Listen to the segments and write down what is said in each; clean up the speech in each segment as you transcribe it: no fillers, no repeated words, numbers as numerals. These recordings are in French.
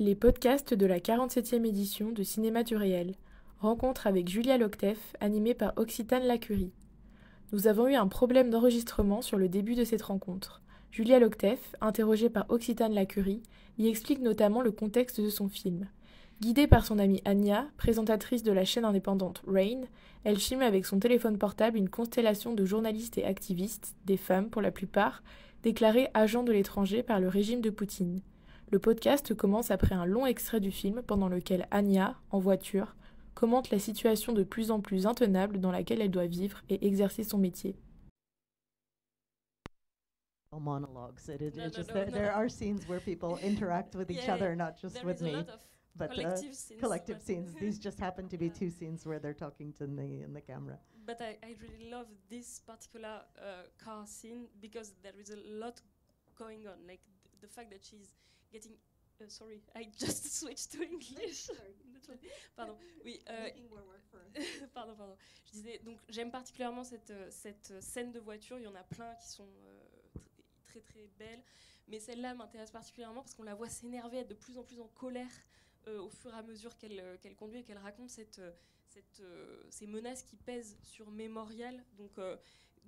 Les podcasts de la 47e édition de Cinéma du Réel. Rencontre avec Julia Locteff, animée par Occitane Lacurie. Nous avons eu un problème d'enregistrement sur le début de cette rencontre. Julia Locteff, interrogée par Occitane Lacurie, y explique notamment le contexte de son film. Guidée par son amie Anya, présentatrice de la chaîne indépendante Rain, elle filme avec son téléphone portable une constellation de journalistes et activistes, des femmes pour la plupart, déclarés agents de l'étranger par le régime de Poutine. Le podcast commence après un long extrait du film pendant lequel Anya, en voiture, commente la situation de plus en plus intenable dans laquelle elle doit vivre et exercer son métier. Monologues. There are scenes where people interact with each other, not just with me, but collective scenes. These just happen to be two scenes where they're talking to me in the camera. But I really love this particular car scene because there is a lot going on. Like the fact that she's getting. Sorry, I just switched to English. Pardon. Oui. Pardon. Je disais donc j'aime particulièrement cette scène de voiture. Il y en a plein qui sont très très belles, mais celle-là m'intéresse particulièrement parce qu'on la voit s'énerver, être de plus en plus en colère au fur et à mesure qu'elle conduit et qu'elle raconte ces menaces qui pèsent sur Mémorial. Donc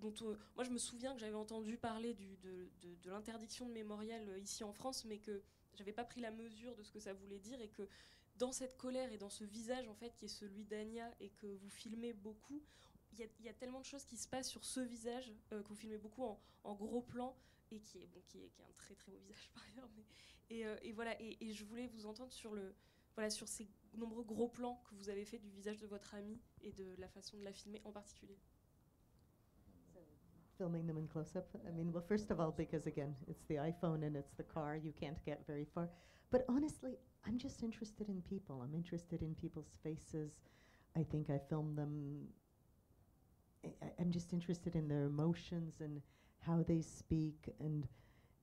moi je me souviens que j'avais entendu parler de l'interdiction de Mémorial ici en France, mais que j'avais pas pris la mesure de ce que ça voulait dire, et que dans cette colère et dans ce visage en fait qui est celui d'Anya et que vous filmez beaucoup, il y a tellement de choses qui se passent sur ce visage que vous filmez beaucoup en gros plan, et qui est un très très beau visage par ailleurs. Et voilà, et je voulais vous entendre sur ces nombreux gros plans que vous avez fait du visage de votre amie et de la façon de la filmer en particulier. Filming them in close-up. I mean, well, first of all, because again, it's the iPhone and it's the car, you can't get very far. But honestly, I'm just interested in people. I'm interested in people's faces. I think I film them. I'm just interested in their emotions and how they speak, and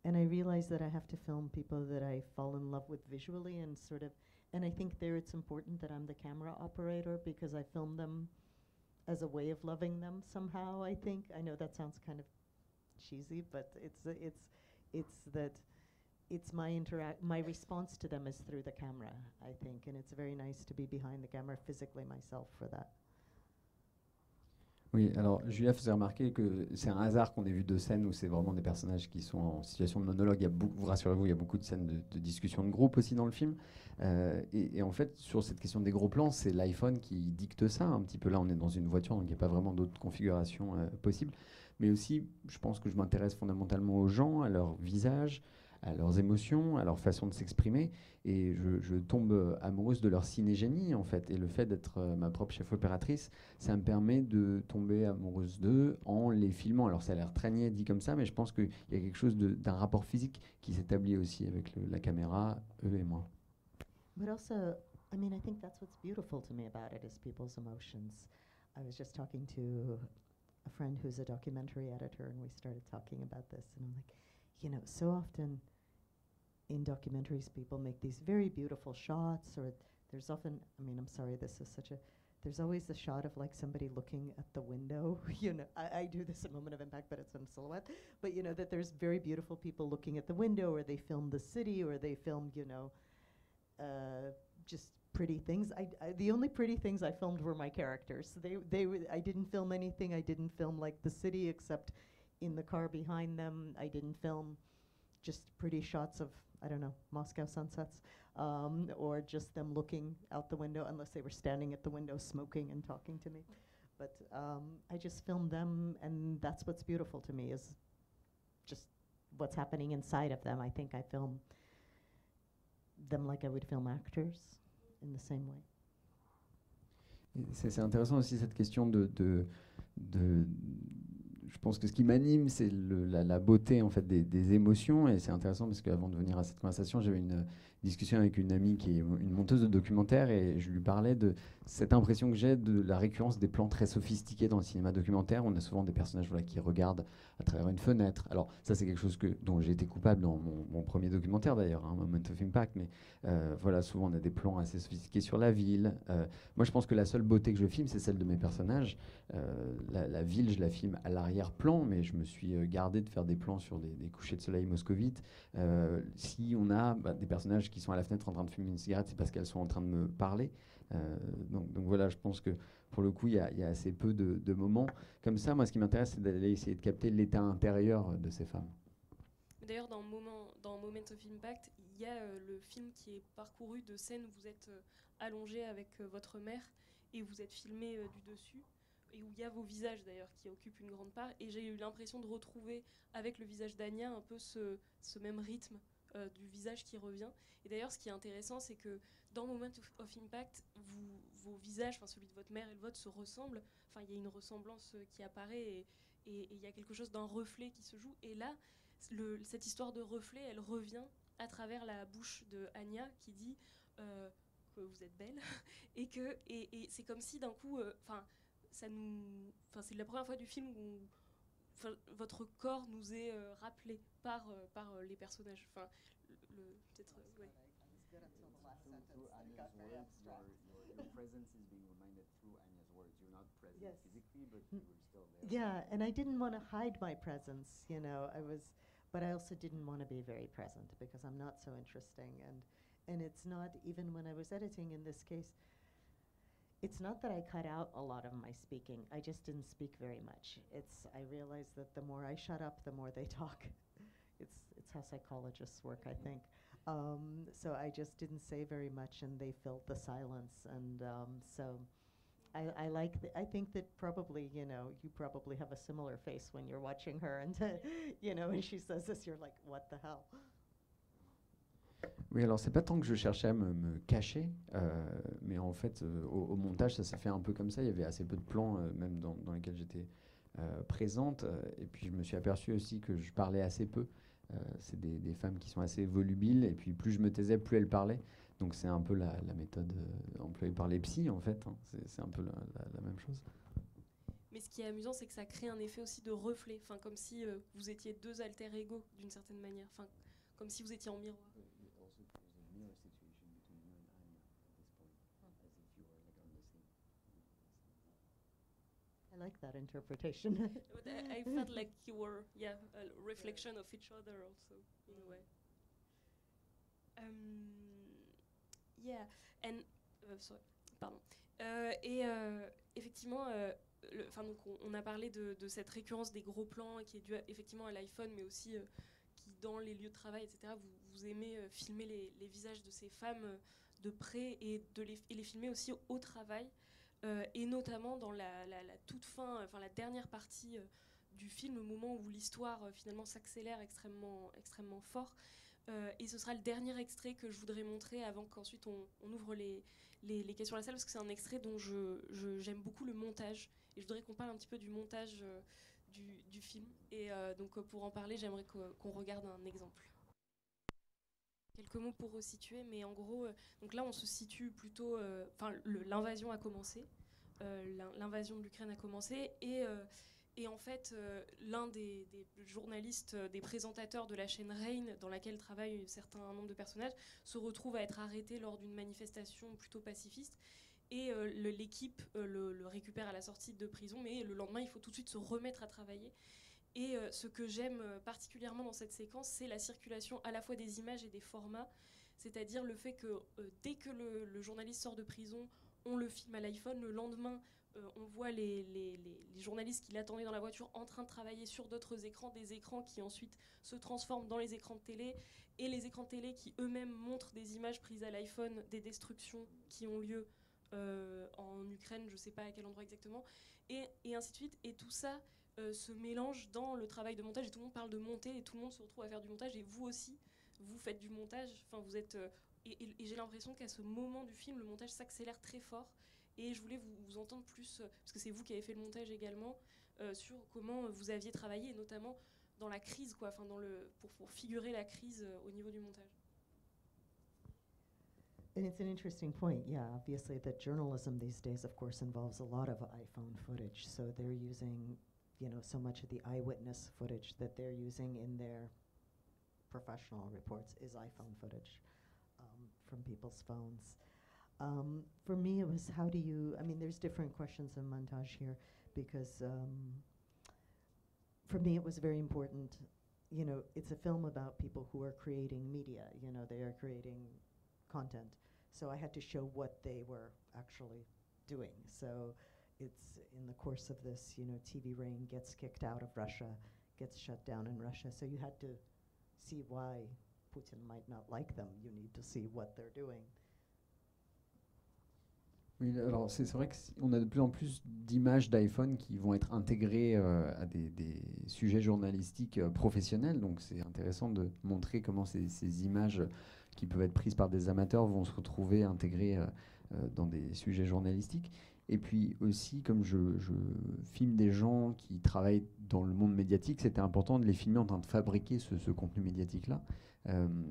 I realize that I have to film people that I fall in love with visually, and and I think there it's important that I'm the camera operator because I film them as a way of loving them somehow. I think I know that sounds kind of cheesy, but my response to them is through the camera, I think, and it's very nice to be behind the camera physically myself for that. Oui, alors Julia faisait remarquer que c'est un hasard qu'on ait vu deux scènes où c'est vraiment des personnages qui sont en situation de monologue. Vous rassurez-vous, il y a beaucoup de scènes de discussion de groupe aussi dans le film. Et en fait, sur cette question des gros plans, c'est l'iPhone qui dicte ça. Un petit peu là, on est dans une voiture, donc il n'y a pas vraiment d'autres configurations possibles. Mais aussi, je pense que je m'intéresse fondamentalement aux gens, à leur visage, à leurs émotions, à leur façon de s'exprimer, et je tombe amoureuse de leur cinégénie en fait, et le fait d'être ma propre chef opératrice, ça me permet de tomber amoureuse d'eux en les filmant. Alors ça a l'air très niais dit comme ça, mais je pense qu'il y a quelque chose d'un rapport physique qui s'établit aussi avec la caméra, eux et moi. But also, I mean, I think that's what's beautiful to me about it is people's emotions. I was just talking to a friend who's a documentary editor, and we started talking about this, and I'm like, you know, so often in documentaries people make these very beautiful shots, or there's often, I mean, I'm sorry, there's always the shot of like somebody looking at the window. You know, I do this at Moment of Impact, but it's in silhouette. But you know, that there's very beautiful people looking at the window, or they filmed the city, or they filmed, you know, just pretty things. The only pretty things I filmed were my characters. I didn't film anything. I didn't film like the city except in the car behind them. I didn't film just pretty shots of, I don't know, Moscow sunsets, or just them looking out the window, unless they were standing at the window smoking and talking to me. But I just filmed them, and that's what's beautiful to me, is just what's happening inside of them. I think I film them like I would film actors in the same way. C'est intéressant aussi cette question je pense que ce qui m'anime, c'est la beauté en fait des émotions, et c'est intéressant parce qu'avant de venir à cette conversation, j'avais une discussion avec une amie qui est une monteuse de documentaires, et je lui parlais de cette impression que j'ai de la récurrence des plans très sophistiqués dans le cinéma documentaire. On a souvent des personnages qui regardent à travers une fenêtre. Alors ça, c'est quelque chose dont j'ai été coupable dans mon premier documentaire d'ailleurs, Moment of Impact, mais voilà, souvent on a des plans assez sophistiqués sur la ville. Moi je pense que la seule beauté que je filme, c'est celle de mes personnages. La ville, je la filme à l'arrière arrière-plan, mais je me suis gardé de faire des plans sur des couchers de soleil moscovites. Si on a des personnages qui sont à la fenêtre en train de fumer une cigarette, c'est parce qu'elles sont en train de me parler. Donc voilà, je pense que pour le coup, il y a assez peu de moments comme ça. Moi, ce qui m'intéresse, c'est d'aller essayer de capter l'état intérieur de ces femmes. D'ailleurs, dans Moment of Impact, il y a le film qui est parcouru de scènes où vous êtes allongé avec votre mère et vous êtes filmé du dessus, et où il y a vos visages d'ailleurs qui occupent une grande part. Et j'ai eu l'impression de retrouver avec le visage d'Anya un peu ce même rythme du visage qui revient. Et d'ailleurs, ce qui est intéressant, c'est que dans Moment of Impact, vos visages, celui de votre mère et le vôtre, se ressemblent. Enfin, il y a une ressemblance qui apparaît et il y a quelque chose d'un reflet qui se joue. Et là, cette histoire de reflet, elle revient à travers la bouche de Anya qui dit que vous êtes belle et c'est comme si d'un coup, c'est la première fois du film où votre corps nous est rappelé par les personnages. Peut-être. Ouais. Your presence is being reminded through Anya's words. You're not present Yes. physically, but you were still there. Yeah, and I didn't want to hide my presence, but I also didn't want to be very present because I'm not so interesting. And it's not, even when I was editing in this case, it's not that I cut out a lot of my speaking. I just didn't speak very much. I realized that the more I shut up, the more they talk. It's how psychologists work, I think. So I just didn't say very much, and they filled the silence. And so I think that probably, you probably have a similar face when you're watching her, and when she says this, you're like, what the hell? Oui, alors c'est pas tant que je cherchais à me cacher, mais en fait, au montage, ça s'est fait un peu comme ça. Il y avait assez peu de plans, même dans lesquels j'étais présente. Et puis je me suis aperçu aussi que je parlais assez peu. C'est des femmes qui sont assez volubiles, et puis plus je me taisais, plus elles parlaient. Donc c'est un peu la méthode employée par les psys, en fait. Hein. C'est un peu la même chose. Mais ce qui est amusant, c'est que ça crée un effet aussi de reflet, comme si vous étiez deux alter-ego d'une certaine manière, comme si vous étiez en miroir. I like that interpretation. But I felt like you were, a reflection of each other also, in a way. And sorry, pardon. Effectivement, donc on a parlé de cette récurrence des gros plans qui est due effectivement à l'iPhone, mais aussi qui, dans les lieux de travail, etc., vous aimez filmer les visages de ces femmes de près et les filmer aussi au travail. Et notamment dans la toute fin, la dernière partie du film, au moment où l'histoire finalement s'accélère extrêmement, extrêmement fort. Et ce sera le dernier extrait que je voudrais montrer avant qu'ensuite on ouvre les questions à la salle, parce que c'est un extrait dont j'aime beaucoup le montage. Et je voudrais qu'on parle un petit peu du montage du film. Et donc pour en parler, j'aimerais qu'on regarde un exemple. Quelques mots pour resituer, mais en gros, donc là on se situe plutôt, l'invasion a commencé, l'invasion de l'Ukraine a commencé, et en fait, l'un des journalistes, des présentateurs de la chaîne Rain, dans laquelle travaillent un certain nombre de personnages, se retrouve à être arrêté lors d'une manifestation plutôt pacifiste, et l'équipe le récupère à la sortie de prison, mais le lendemain il faut tout de suite se remettre à travailler. Et ce que j'aime particulièrement dans cette séquence, c'est la circulation à la fois des images et des formats, c'est-à-dire le fait que dès que le journaliste sort de prison, on le filme à l'iPhone, le lendemain, on voit les journalistes qui l'attendaient dans la voiture en train de travailler sur d'autres écrans, des écrans qui ensuite se transforment dans les écrans de télé, et les écrans de télé qui eux-mêmes montrent des images prises à l'iPhone, des destructions qui ont lieu en Ukraine, je ne sais pas à quel endroit exactement, et ainsi de suite, et tout ça se mélange dans le travail de montage, et tout le monde parle de monter, et tout le monde se retrouve à faire du montage, et vous aussi, vous faites du montage, vous êtes... et j'ai l'impression qu'à ce moment du film, le montage s'accélère très fort, et je voulais vous entendre plus, parce que c'est vous qui avez fait le montage également, sur comment vous aviez travaillé, et notamment dans la crise, pour figurer la crise au niveau du montage. And it's an interesting point, yeah, obviously that journalism these days, of course, involves a lot of iPhone footage, so they're using, so much of the eyewitness footage that they're using in their professional reports is iPhone footage from people's phones. For me, it was how do you, there's different questions in montage here, because for me, it was very important. You know, it's a film about people who are creating media. You know, they are creating content. So I had to show what they were actually doing. So it's in the course of this, you know, TV Rain gets kicked out of Russia, gets shut down in Russia. So you had to see why Putin might not like them. You need to see what they're doing. Oui, alors c'est vrai qu'on a de plus en plus d'images d'iPhone qui vont être intégrées à des sujets journalistiques professionnels. Donc c'est intéressant de montrer comment ces images qui peuvent être prises par des amateurs vont se retrouver intégrées dans des sujets journalistiques. Et puis aussi, comme je filme des gens qui travaillent dans le monde médiatique, c'était important de les filmer en train de fabriquer ce contenu médiatique-là.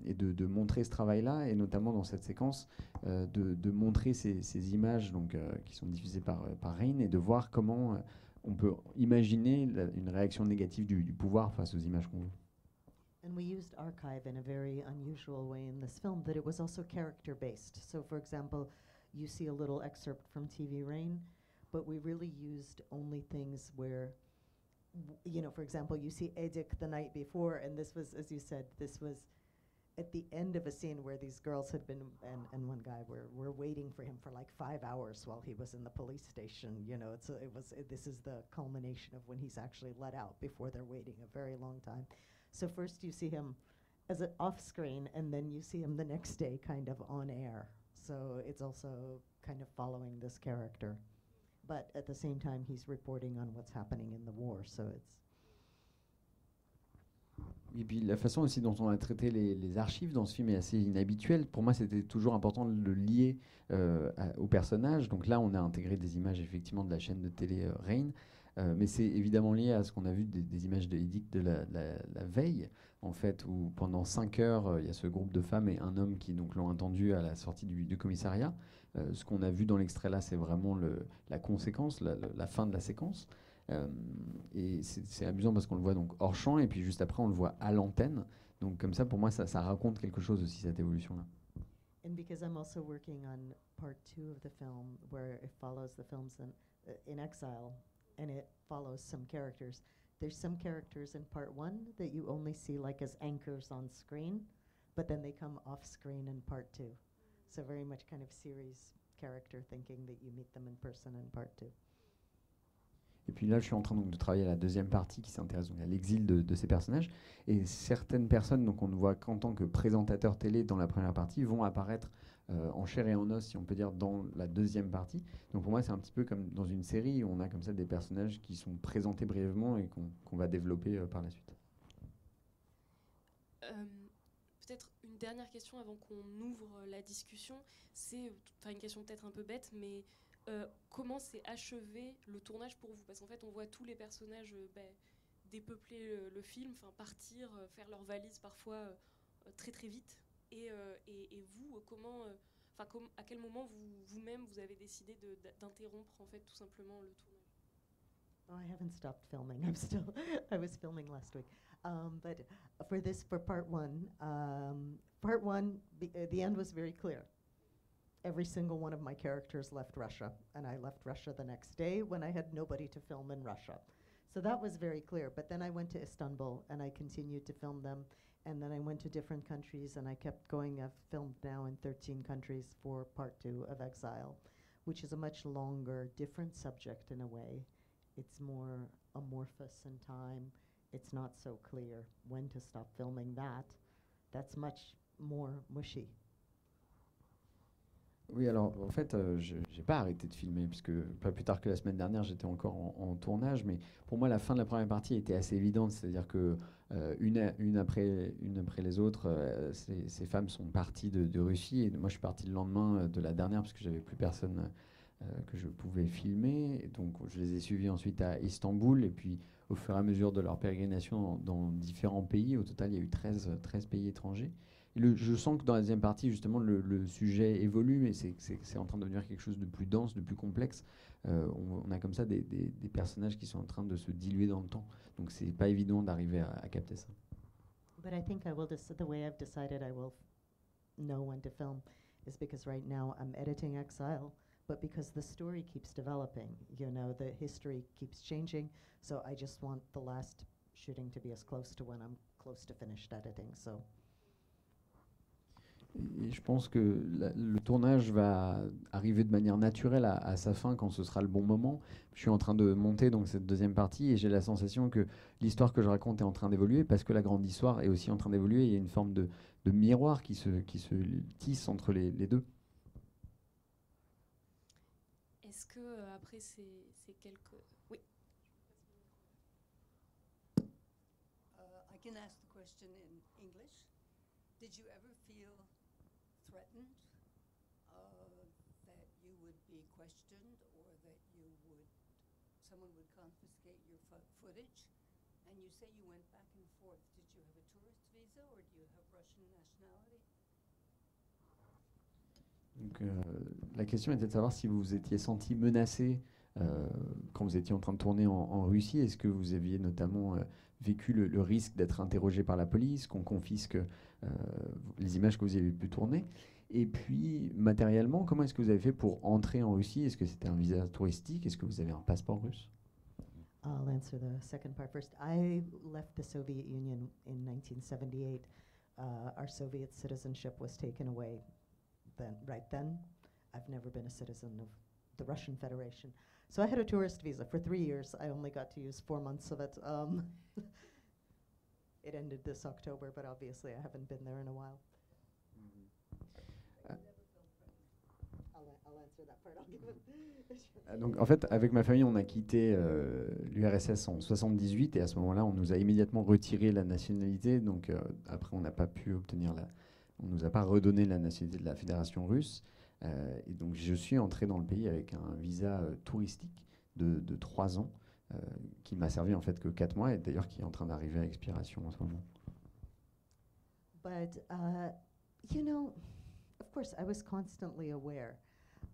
Et de montrer ce travail-là, et notamment dans cette séquence, de montrer ces images donc, qui sont diffusées par Rain, et de voir comment on peut imaginer une réaction négative du pouvoir face aux images qu'on voit. And we used archive in a very unusual way in this film, that it was also character-based. So, for example, you see a little excerpt from TV Rain, but we really used only things where, you know, for example, you see Edik the night before, and this was, as you said, this was at the end of a scene where these girls had been, and one guy, were waiting for him for like 5 hours while he was in the police station. You know, this is the culmination of when he's actually let out before they're waiting a very long time. So first you see him as off screen, and then you see him the next day kind of on air. So it's also kind of following this character. But at the same time, he's reporting on what's happening in the war, so it's... Et puis la façon aussi dont on a traité les archives dans ce film est assez inhabituelle. Pour moi, c'était toujours important de le lier au personnage. Donc là, on a intégré des images effectivement de la chaîne de télé Rain, mais c'est évidemment lié à ce qu'on a vu des images de Edik de la veille, en fait, où pendant 5 heures, il y a ce groupe de femmes et un homme qui donc l'ont attendu à la sortie du commissariat. Ce qu'on a vu dans l'extrait là, c'est vraiment la conséquence, la fin de la séquence. Et c'est amusant parce qu'on le voit donc hors champ, et puis juste après on le voit à l'antenne. Donc comme ça, pour moi, ça raconte quelque chose aussi, cette évolution-là. And because I'm also working on part 2 of the film, where it follows the films in exile, and it follows some characters. There's some characters in part 1 that you only see like as anchors on screen, but then they come off screen in part 2. So very much kind of series character thinking that you meet them in person in part 2. Et puis là, je suis en train donc de travailler à la deuxième partie qui s'intéresse donc à l'exil de ces personnages. Et certaines personnes, donc on ne voit qu'en tant que présentateur télé dans la première partie, vont apparaître en chair et en os, si on peut dire, dans la deuxième partie. Donc pour moi, c'est un petit peu comme dans une série où on a comme ça des personnages qui sont présentés brièvement et qu'on va développer par la suite. Peut-être une dernière question avant qu'on ouvre la discussion. C'est une question peut-être un peu bête, mais comment s'est achevé le tournage pour vous? Parce qu'en fait, on voit tous les personnages dépeupler le film, partir, faire leurs valises parfois très très vite. Et vous, à quel moment vous-même vous avez décidé d'interrompre en fait tout simplement le tournage? Oh, I haven't stopped filming. I was filming last week. But for part 1, the end was very clear. Every single one of my characters left Russia, and I left Russia the next day when I had nobody to film in Russia. So that was very clear. But then I went to Istanbul, and I continued to film them. And then I went to different countries, and I kept going. I've filmed now in 13 countries for part 2 of Exile, which is a much longer, different subject in a way. It's more amorphous in time. It's not so clear when to stop filming that. That's much more mushy. Oui, alors en fait, je n'ai pas arrêté de filmer, puisque pas plus tard que la semaine dernière, j'étais encore en tournage. Mais pour moi, la fin de la première partie était assez évidente. C'est-à-dire que une après les autres, ces femmes sont parties de Russie. Et moi, je suis parti le lendemain de la dernière, parce que j'avais plus personne que je pouvais filmer. Et donc, je les ai suivis ensuite à Istanbul. Et puis, au fur et à mesure de leur pérégrination dans différents pays, au total, il y a eu 13 pays étrangers. Et je sens que dans la deuxième partie, justement, le sujet évolue, et c'est en train de devenir quelque chose de plus dense, de plus complexe. On a comme ça des personnages qui sont en train de se diluer dans le temps. Donc c'est pas évident d'arriver à capter ça. But I think the way I've decided I will know when to film is because right now I'm editing Exile, but because the story keeps developing, you know, the history keeps changing. So I just want the last shooting to be as close to when I'm close to finished editing. So. Et je pense que le tournage va arriver de manière naturelle à sa fin quand ce sera le bon moment. Je suis en train de monter donc cette deuxième partie et j'ai la sensation que l'histoire que je raconte est en train d'évoluer parce que la grande histoire est aussi en train d'évoluer. Il y a une forme de miroir qui se tisse entre les deux. Est-ce que après ces quelques... Oui. I can ask the question in English. Did you ever feel threatened that you would be questioned or that someone would confiscate your footage? And you say you went back and forth. Did you have a tourist visa or do you have Russian nationality? Donc, la question était de savoir si vous vous étiez senti menacé quand vous étiez en train de tourner en Russie. Est-ce que vous aviez notamment vécu le risque d'être interrogé par la police, qu'on confisque les images que vous avez pu tourner? Et puis, matériellement, comment est-ce que vous avez fait pour entrer en Russie? Est-ce que c'était un visa touristique? Est-ce que vous avez un passeport russe? I'll answer the second part first. I left the Soviet Union in 1978. Our Soviet citizenship was taken away right then. I've never been a citizen of the Russian Federation. So I had a tourist visa for 3 years. I only got to use 4 months of it. It ended this October, but obviously I haven't been there in a while. I'll answer that part. I'll give it. Donc, en fait, avec ma famille, on a quitté l'URSS en 78 et à ce moment-là, on nous a immédiatement retiré la nationalité. Donc, après, on n'a pas pu obtenir on nous a pas redonné la nationalité de la Fédération russe. Et donc, je suis entré dans le pays avec un visa touristique de 3 ans qui m'a servi en fait que 4 mois et d'ailleurs qui est en train d'arriver à expiration en ce moment. But, you know, of course, I was constantly aware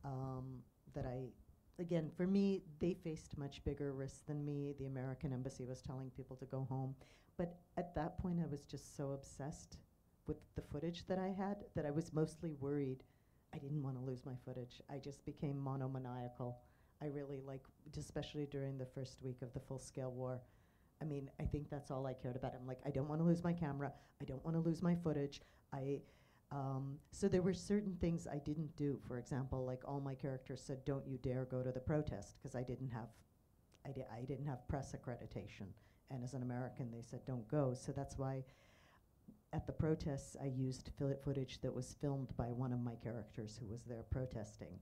that again, for me, they faced much bigger risks than me. The American embassy was telling people to go home. But at that point, I was just so obsessed with the footage that I had that I was mostly worried. I didn't want to lose my footage. I just became monomaniacal. I really especially during the first week of the full-scale war. I mean, I think that's all I cared about. I'm like, I don't want to lose my camera. I don't want to lose my footage. So there were certain things I didn't do. For example, like all my characters said, "Don't you dare go to the protest," because I didn't have press accreditation. And as an American, they said, "Don't go." So that's why at the protests, I used footage that was filmed by one of my characters who was there protesting.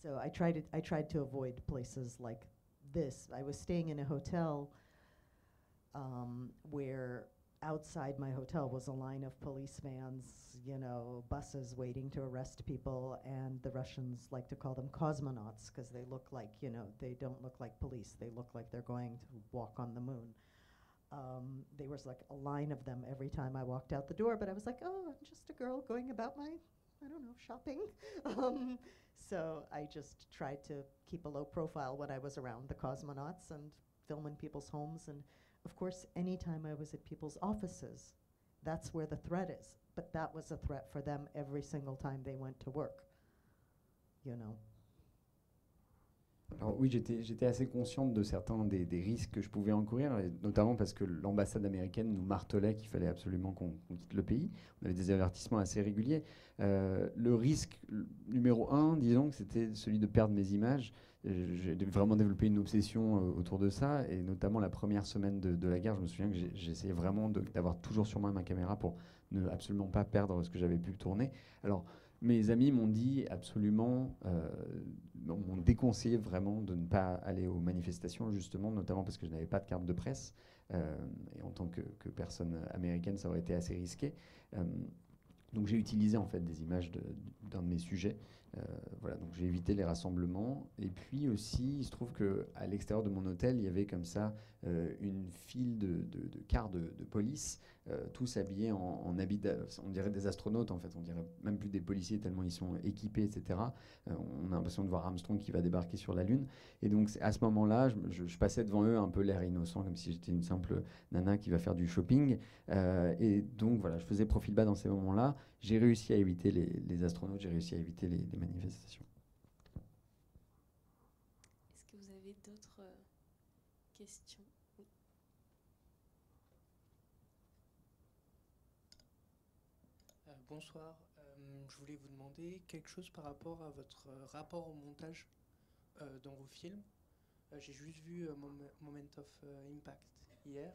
So I tried to avoid places like this. I was staying in a hotel where outside my hotel was a line of police vans, you know, buses waiting to arrest people, and the Russians like to call them cosmonauts because they look like, you know, they don't look like police. They look like they're going to walk on the moon. There was like a line of them every time I walked out the door, but I was like, oh, I'm just a girl going about my, I don't know, shopping. So I just tried to keep a low profile when I was around the cosmonauts and film in people's homes. And of course, anytime I was at people's offices, that's where the threat is. But that was a threat for them every single time they went to work, you know. Alors oui, j'étais assez consciente de certains des risques que je pouvais encourir, et notamment parce que l'ambassade américaine nous martelait qu'il fallait absolument qu'on quitte le pays. On avait des avertissements assez réguliers. Le risque numéro 1, disons, que c'était celui de perdre mes images. J'ai vraiment développé une obsession autour de ça, et notamment la première semaine de la guerre, je me souviens que j'essayais vraiment d'avoir toujours sur moi ma caméra pour ne absolument pas perdre ce que j'avais pu tourner. Alors, mes amis m'ont dit absolument, m'ont déconseillé vraiment de ne pas aller aux manifestations, justement, notamment parce que je n'avais pas de carte de presse. Et en tant que personne américaine, ça aurait été assez risqué. Donc j'ai utilisé en fait des images d'un de mes sujets. Voilà, donc j'ai évité les rassemblements. Et puis aussi, il se trouve qu'à l'extérieur de mon hôtel, il y avait comme ça une file de cars de police, tous habillés en habits, on dirait des astronautes en fait, on dirait même plus des policiers tellement ils sont équipés, etc. On a l'impression de voir Armstrong qui va débarquer sur la Lune. Et donc à ce moment-là, je passais devant eux un peu l'air innocent, comme si j'étais une simple nana qui va faire du shopping. Et donc voilà, je faisais profil bas dans ces moments-là. J'ai réussi à éviter les astronautes, j'ai réussi à éviter les manifestations. Est-ce que vous avez d'autres question. Oui. Bonsoir, je voulais vous demander quelque chose par rapport à votre rapport au montage dans vos films. J'ai juste vu Moment of Impact hier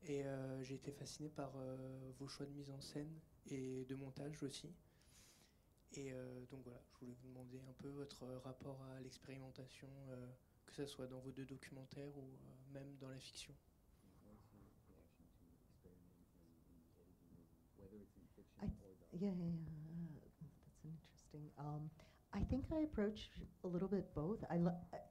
et j'ai été fasciné par vos choix de mise en scène et de montage aussi. Et donc voilà, je voulais vous demander un peu votre rapport à l'expérimentation, que ce soit dans vos deux documentaires ou même dans la fiction. That's interesting. I think I approach a little bit both.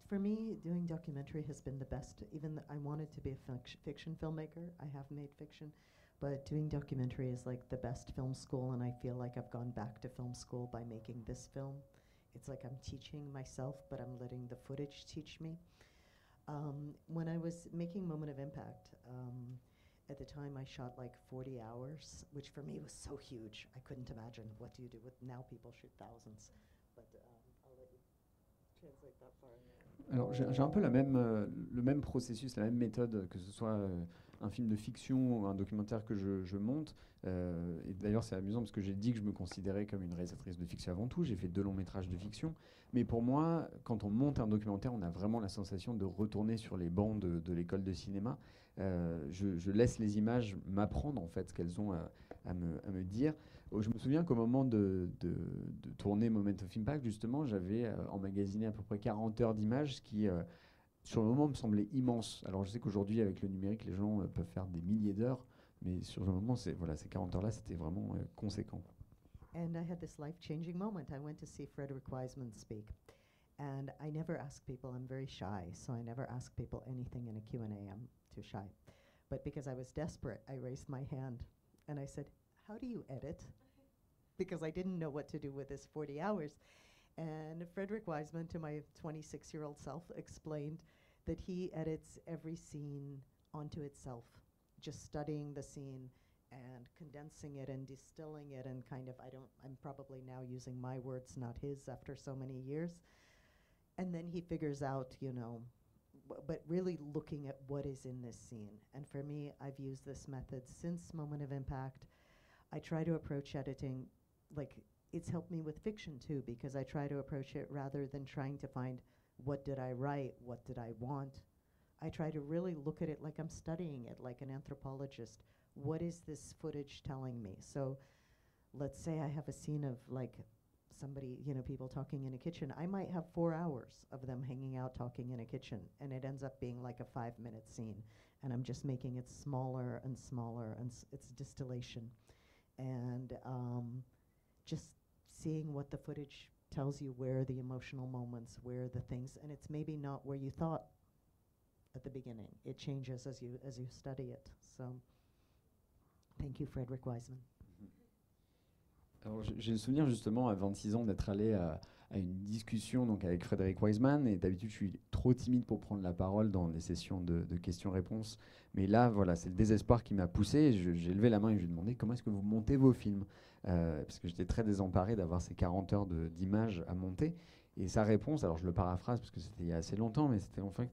For me, doing documentary has been the best. Even I wanted to be a fiction filmmaker. I have made fiction, but doing documentary is like the best film school, and I feel like I've gone back to film school by making this film. It's like I'm teaching myself, but I'm letting the footage teach me. When I was making Moment of Impact, at the time I shot like 40 hours, which for me was so huge. I couldn't imagine what do you do with, now people shoot thousands. But I'll let you translate that far in there. Alors j'ai un peu le même processus, la même méthode, que ce soit un film de fiction ou un documentaire que je monte. Et d'ailleurs c'est amusant parce que j'ai dit que je me considérais comme une réalisatrice de fiction avant tout. J'ai fait 2 longs métrages de fiction. Mais pour moi, quand on monte un documentaire, on a vraiment la sensation de retourner sur les bancs de l'école de cinéma. Je laisse les images m'apprendre en fait ce qu'elles ont à me dire. Je me souviens qu'au moment de tourner Moment of Impact, justement, j'avais emmagasiné à peu près 40 heures d'images, ce qui, sur le moment, me semblait immense. Alors, je sais qu'aujourd'hui, avec le numérique, les gens peuvent faire des milliers d'heures, mais sur le moment, ces 40 heures-là, c'était vraiment conséquent. And I had this life-changing moment. I went to see Frederick Wiseman speak. And I never ask people, I'm very shy, so I never ask people anything in a Q&A. I'm too shy. But because I was desperate, I raised my hand and I said, how do you edit? Because I didn't know what to do with this 40 hours. And Frederick Wiseman, to my 26-year-old self, explained that he edits every scene onto itself, just studying the scene and condensing it and distilling it and kind of, I'm probably now using my words, not his, after so many years. And then he figures out, but really looking at what is in this scene. And for me, I've used this method since Moment of Impact. I try to approach editing, like it's helped me with fiction too, because I try to approach it rather than trying to find what did I write, what did I want. I try to really look at it like I'm studying it, like an anthropologist. What is this footage telling me? So let's say I have a scene of like somebody, people talking in a kitchen. I might have 4 hours of them hanging out talking in a kitchen, and it ends up being like a 5-minute scene. And I'm just making it smaller and smaller, and it's distillation. And just seeing what the footage tells you, where the emotional moments, where the things, and it's maybe not where you thought at the beginning. It changes as you study it. So thank you, Frederick Wiseman. Alors, j'ai le souvenir justement à 26 ans d'être allé à une discussion donc, avec Frédéric Wiseman, et d'habitude je suis trop timide pour prendre la parole dans les sessions de questions-réponses, mais là voilà, c'est le désespoir qui m'a poussé. J'ai levé la main et je lui ai demandé comment est-ce que vous montez vos films, parce que j'étais très désemparé d'avoir ces 40 heures d'images à monter, et sa réponse, alors je le paraphrase parce que c'était il y a assez longtemps, mais c'était en fait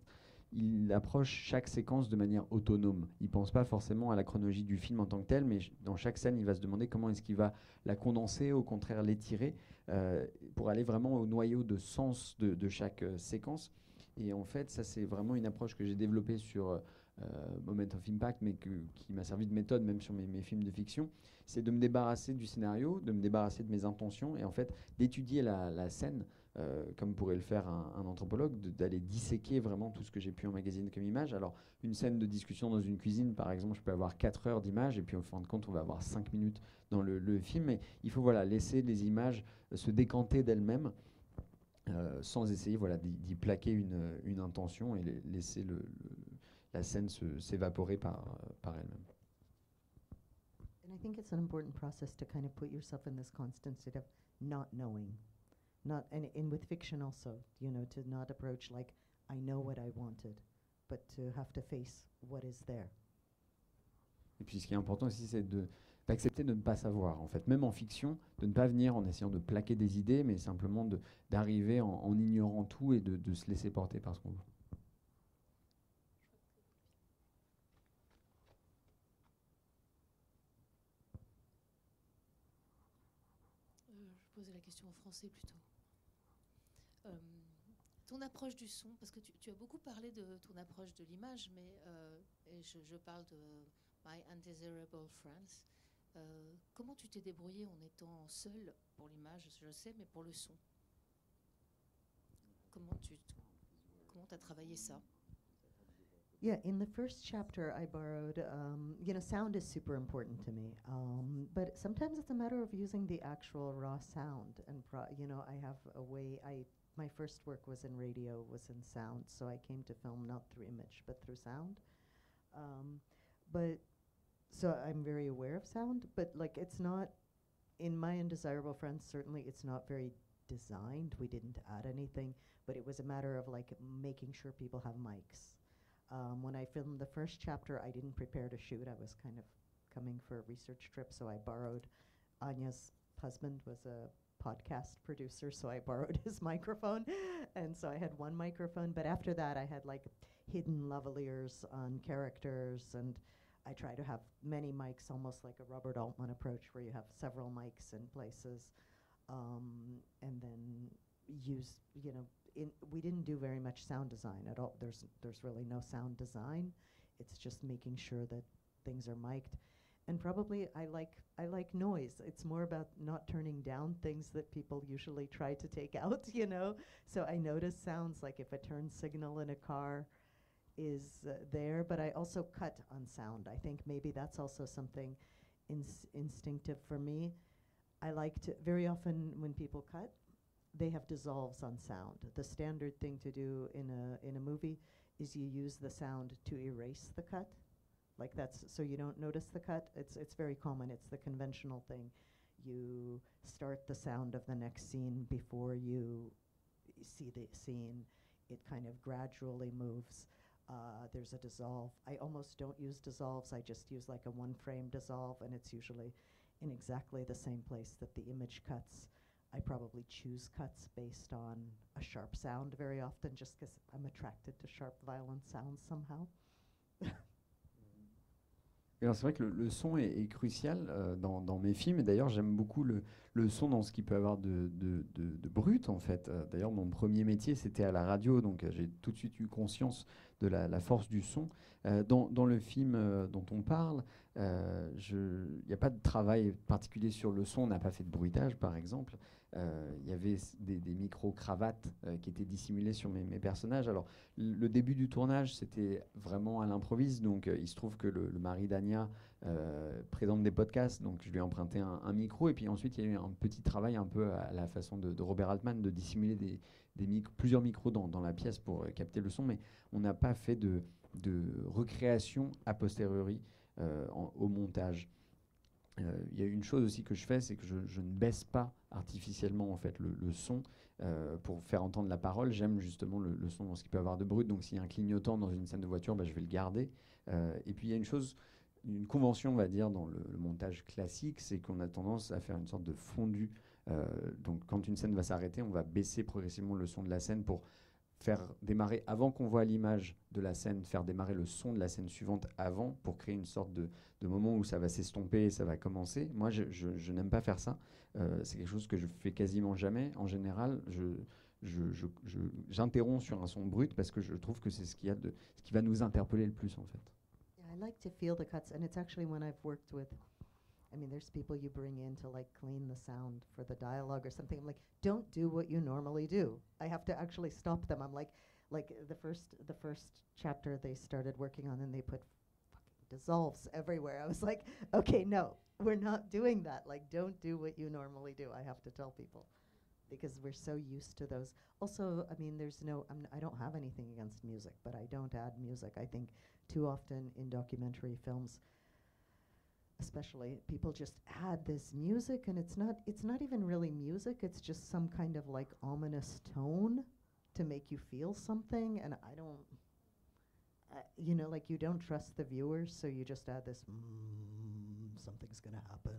il approche chaque séquence de manière autonome. Il ne pense pas forcément à la chronologie du film en tant que tel, mais dans chaque scène, il va se demander comment est-ce qu'il va la condenser, au contraire l'étirer, pour aller vraiment au noyau de sens de chaque séquence. Et en fait, ça c'est vraiment une approche que j'ai développée sur Moment of Impact, mais qui m'a servi de méthode même sur mes films de fiction. C'est de me débarrasser du scénario, de me débarrasser de mes intentions, et en fait d'étudier la scène, comme pourrait le faire un anthropologue, d'aller disséquer vraiment tout ce que j'ai pu emmagasiner comme image. Alors, une scène de discussion dans une cuisine, par exemple, je peux avoir 4 heures d'images, et puis au fin de compte, on va avoir 5 minutes dans le film. Mais il faut laisser les images se décanter d'elles-mêmes, sans essayer d'y plaquer une intention, et laisser la scène s'évaporer par elle-même. And I think it's an important process to kind of put yourself in this constant state of not knowing. And with fiction also, to not approach like, I know what I wanted, but to have to face what is there. Et puis ce qui est important aussi, c'est d'accepter de ne pas savoir. En fait, même en fiction, de ne pas venir en essayant de plaquer des idées, mais simplement d'arriver en ignorant tout et de se laisser porter par ce qu'on veut. Je poser la question en français plutôt. Ton approche du son, parce que tu as beaucoup parlé de ton approche de l'image, mais et je parle de My Undesirable Friends. Comment tu t'es débrouillé en étant seule pour l'image, je sais, mais pour le son? Comment t'as travaillé ça? Yeah, in the first chapter, I borrowed, sound is super important to me. But sometimes it's a matter of using the actual raw sound. And, I have a way, my first work was in radio, was in sound. So I came to film not through image, but through sound. So I'm very aware of sound, but like it's not, in My Undesirable Friends, certainly it's not very designed. We didn't add anything, but it was a matter of like making sure people have mics. When I filmed the first chapter, I didn't prepare to shoot. I was kind of coming for a research trip, so I borrowed, Anya's husband was a podcast producer, so I borrowed his microphone. And so I had one microphone, but after that I had like hidden lavaliers on characters, and I try to have many mics, almost like a Robert Altman approach, where you have several mics in places, and then use, we didn't do very much sound design at all. There's really no sound design. It's just making sure that things are mic'd. And probably I like noise. It's more about not turning down things that people usually try to take out, So I notice sounds, like if a turn signal in a car is there, but I also cut on sound. I think maybe that's also something instinctive for me. I like to, very often when people cut, they have dissolves on sound. The standard thing to do in a movie is you use the sound to erase the cut. Like that's, so you don't notice the cut. It's very common. It's the conventional thing. You start the sound of the next scene before you see the scene. It kind of gradually moves. There's a dissolve. I almost don't use dissolves. I just use like a one frame dissolve, and it's usually in exactly the same place that the image cuts. I probably choose cuts based on a sharp sound very often, just because I'm attracted to sharp, violent sounds somehow. Alors c'est vrai que le son est crucial dans mes films, et d'ailleurs j'aime beaucoup le son dans ce qu'il peut avoir de brut en fait. D'ailleurs mon premier métier c'était à la radio, donc j'ai tout de suite eu conscience de la force du son. Dans le film dont on parle, il n'y a pas de travail particulier sur le son, on n'a pas fait de bruitage par exemple. Il y avait des micro-cravates qui étaient dissimulées sur mes personnages. Alors, le début du tournage, c'était vraiment à l'improviste. Donc, il se trouve que le mari d'Anya présente des podcasts. Donc, je lui ai emprunté un micro. Et puis ensuite, il y a eu un petit travail un peu à la façon de Robert Altman de dissimuler plusieurs micros dans la pièce pour capter le son. Mais on n'a pas fait de recréation a posteriori au montage. Il y a une chose aussi que je fais, c'est que je ne baisse pas artificiellement en fait le son pour faire entendre la parole. J'aime justement le son dans ce qu'il peut avoir de brut. Donc s'il y a un clignotant dans une scène de voiture, je vais le garder. Et puis il y a une convention, on va dire, dans le montage classique, c'est qu'on a tendance à faire une sorte de fondu. Donc quand une scène va s'arrêter, on va baisser progressivement le son de la scène pour faire démarrer, avant qu'on voit l'image de la scène, faire démarrer le son de la scène suivante avant, pour créer une sorte de moment où ça va s'estomper et ça va commencer. Moi, je n'aime pas faire ça. C'est quelque chose que je fais quasiment jamais. En général, j'interromps sur un son brut parce que je trouve que c'est ce qui va nous interpeller le plus, en fait. Yeah, I like to feel the cuts, and it's actually when I've worked with, there's people you bring in to like clean the sound for the dialogue or something. I'm like, don't do what you normally do. I have to actually stop them. I'm like the first chapter they started working on, and they put fucking dissolves everywhere. I was like, okay, no, we're not doing that. Like, don't do what you normally do. I have to tell people, because we're so used to those. Also, I don't have anything against music, but I don't add music. I think too often in documentary films, especially, people just add this music, and it's not even really music. It's just some kind of like ominous tone to make you feel something, and I don't, like you don't trust the viewers, so you just add this, something's gonna happen,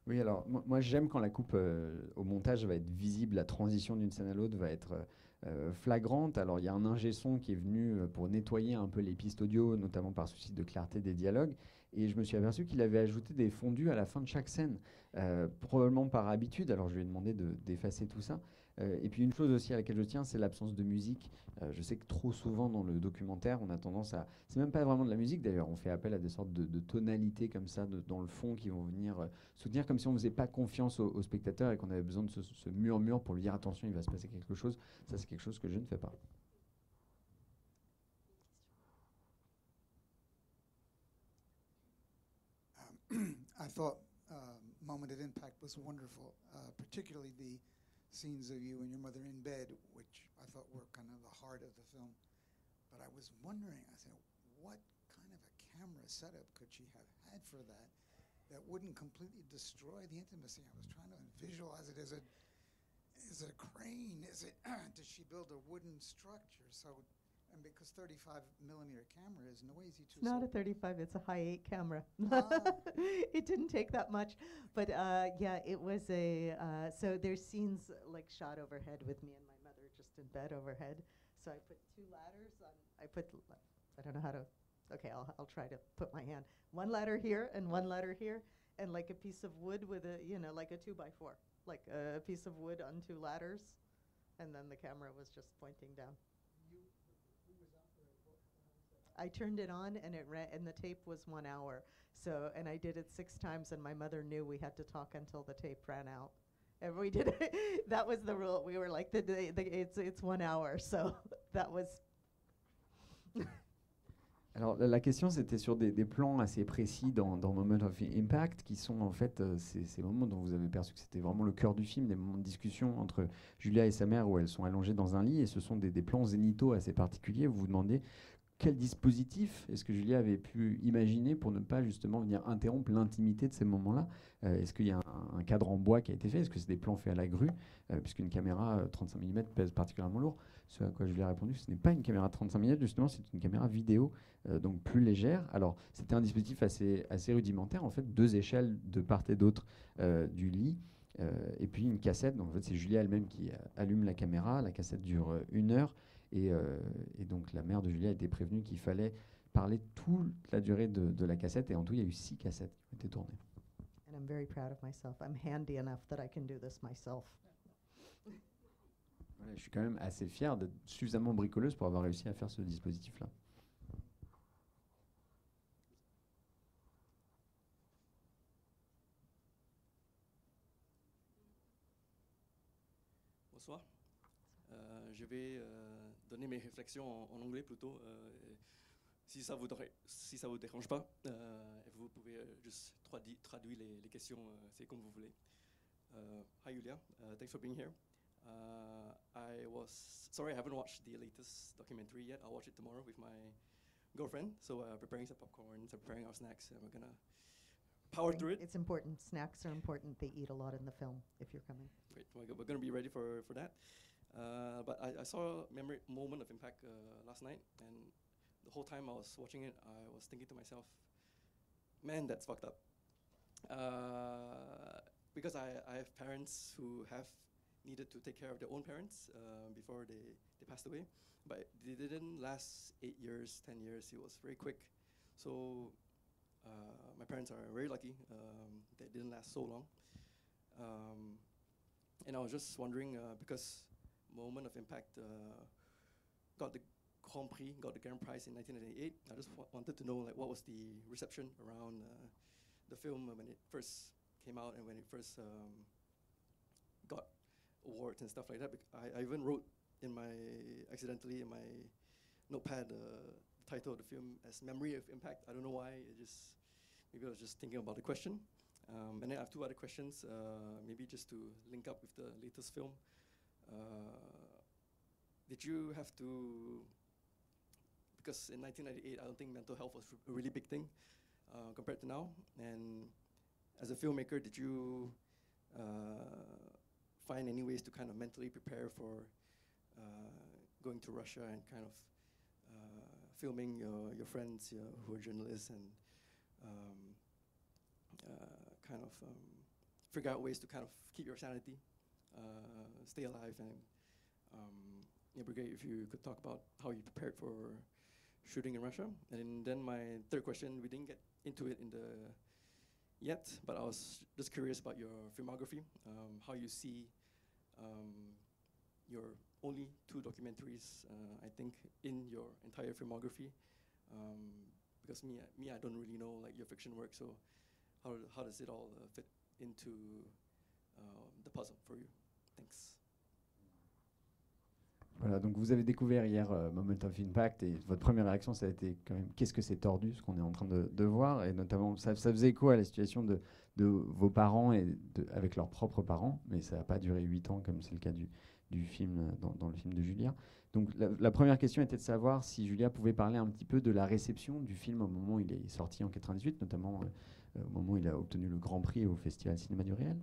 Oui, alors moi j'aime quand la coupe au montage va être visible, la transition d'une scène à l'autre va être flagrante. Alors il y a un ingé son qui est venu pour nettoyer un peu les pistes audio, notamment par souci de clarté des dialogues, et je me suis aperçu qu'il avait ajouté des fondus à la fin de chaque scène, probablement par habitude. Alors je lui ai demandé d'effacer tout ça. Et puis une chose aussi à laquelle je tiens, c'est l'absence de musique. Je sais que trop souvent dans le documentaire, on a tendance à... C'est même pas vraiment de la musique d'ailleurs, on fait appel à des sortes de tonalités comme ça dans le fond qui vont venir soutenir, comme si on faisait pas confiance au spectateur et qu'on avait besoin de ce murmure pour lui dire attention, il va se passer quelque chose. Ça, c'est quelque chose que je ne fais pas. I thought Moment of Impact was wonderful, particularly the scenes of you and your mother in bed, which I thought were kind of the heart of the film. But I was wondering, I said, what kind of a camera setup could she have had for that that wouldn't completely destroy the intimacy? I was trying to visualize it. Is it a crane? Is it does she build a wooden structure? So, and because 35 millimeter camera is noisy too. It's not so a 35, it's a high 8 camera. Ah. It didn't take that much. But yeah, it was a, so there's scenes like shot overhead with me and my mother just in bed overhead. So I put 2 ladders on, I don't know how to, okay, I'll try to put my hand. 1 ladder here and 1 ladder here, and like a piece of wood with a, like a 2x4, like a piece of wood on 2 ladders, and then the camera was just pointing down. I turned it on and it ran, and the tape was 1 hour. So, and I did it 6 times, and my mother knew we had to talk until the tape ran out. And we did it. That was the rule. We were like, it's 1 hour. So that was. Alors la question c'était sur des plans assez précis dans Moment of Impact qui sont en fait ces moments dont vous avez perçu que c'était vraiment le cœur du film, des moments de discussion entre Julia et sa mère où elles sont allongées dans un lit, et ce sont des plans zénithaux assez particuliers. Vous vous demandez quel dispositif est-ce que Julia avait pu imaginer pour ne pas justement venir interrompre l'intimité de ces moments-là. Est-ce qu'il y a un cadre en bois qui a été fait? Est-ce que c'est des plans faits à la grue, puisqu'une caméra 35 mm pèse particulièrement lourd? Ce à quoi Julia a répondu, ce n'est pas une caméra 35 mm, justement, c'est une caméra vidéo, donc plus légère. Alors, c'était un dispositif assez rudimentaire, en fait, 2 échelles de part et d'autre du lit, et puis une cassette. Donc, en fait, c'est Julia elle-même qui allume la caméra. La cassette dure 1 heure. Et donc la mère de Julia a été prévenue qu'il fallait parler toute la durée de la cassette. Et en tout, il y a eu 6 cassettes qui ont été tournées. And I'm very proud of myself. I'm handy enough that I can do this myself. Voilà, je suis quand même assez fier d'être suffisamment bricoleuse pour avoir réussi à faire ce dispositif-là. Bonsoir. Je vais donner mes réflexions en anglais plutôt. Si ça vous dérange pas, vous pouvez juste traduire les questions, c'est comme vous voulez. Hi Julia, thanks for being here. I was sorry I haven't watched the latest documentary yet. I'll watch it tomorrow with my girlfriend. So preparing some popcorn, preparing our snacks, and we're gonna power through it. It's important. Snacks are important. They eat a lot in the film if you're coming. Great, we're gonna be ready for that. But I saw Moment of Impact last night, and the whole time I was watching it, I was thinking to myself, man, that's fucked up. Because I have parents who have needed to take care of their own parents before they passed away, but they didn't last 8 years, 10 years. It was very quick. So my parents are very lucky. They didn't last so long. And I was just wondering, because Moment of Impact got the Grand Prix, got the Grand Prize in 1998. I just wanted to know, like, what was the reception around the film when it first came out and when it first got awards and stuff like that. I even wrote accidentally in my notepad the title of the film as Memory of Impact. I don't know why. Maybe I was just thinking about the question. And then I have 2 other questions, maybe just to link up with the latest film. Did you have to, because in 1998, I don't think mental health was a really big thing compared to now. And as a filmmaker, did you find any ways to kind of mentally prepare for going to Russia and kind of filming your friends who are journalists and kind of figure out ways to kind of keep your sanity, stay alive, and it'd be great if you could talk about how you prepared for shooting in Russia. And then my third question, we didn't get into it in the yet, but I was just curious about your filmography, how you see your only 2 documentaries, I think, in your entire filmography. Because me, I don't really know like your fiction work. So how does it all fit into the puzzle for you? Thanks. Voilà, donc vous avez découvert hier Moment of Impact et votre première réaction, ça a été quand même qu'est-ce que c'est tordu, ce qu'on est en train de voir, et notamment ça faisait écho à la situation de vos parents et avec leurs propres parents, mais ça n'a pas duré 8 ans comme c'est le cas du film, dans le film de Julia. Donc la première question était de savoir si Julia pouvait parler un petit peu de la réception du film au moment où il est sorti en 98, notamment au moment où il a obtenu le Grand Prix au Festival Cinéma du Réel.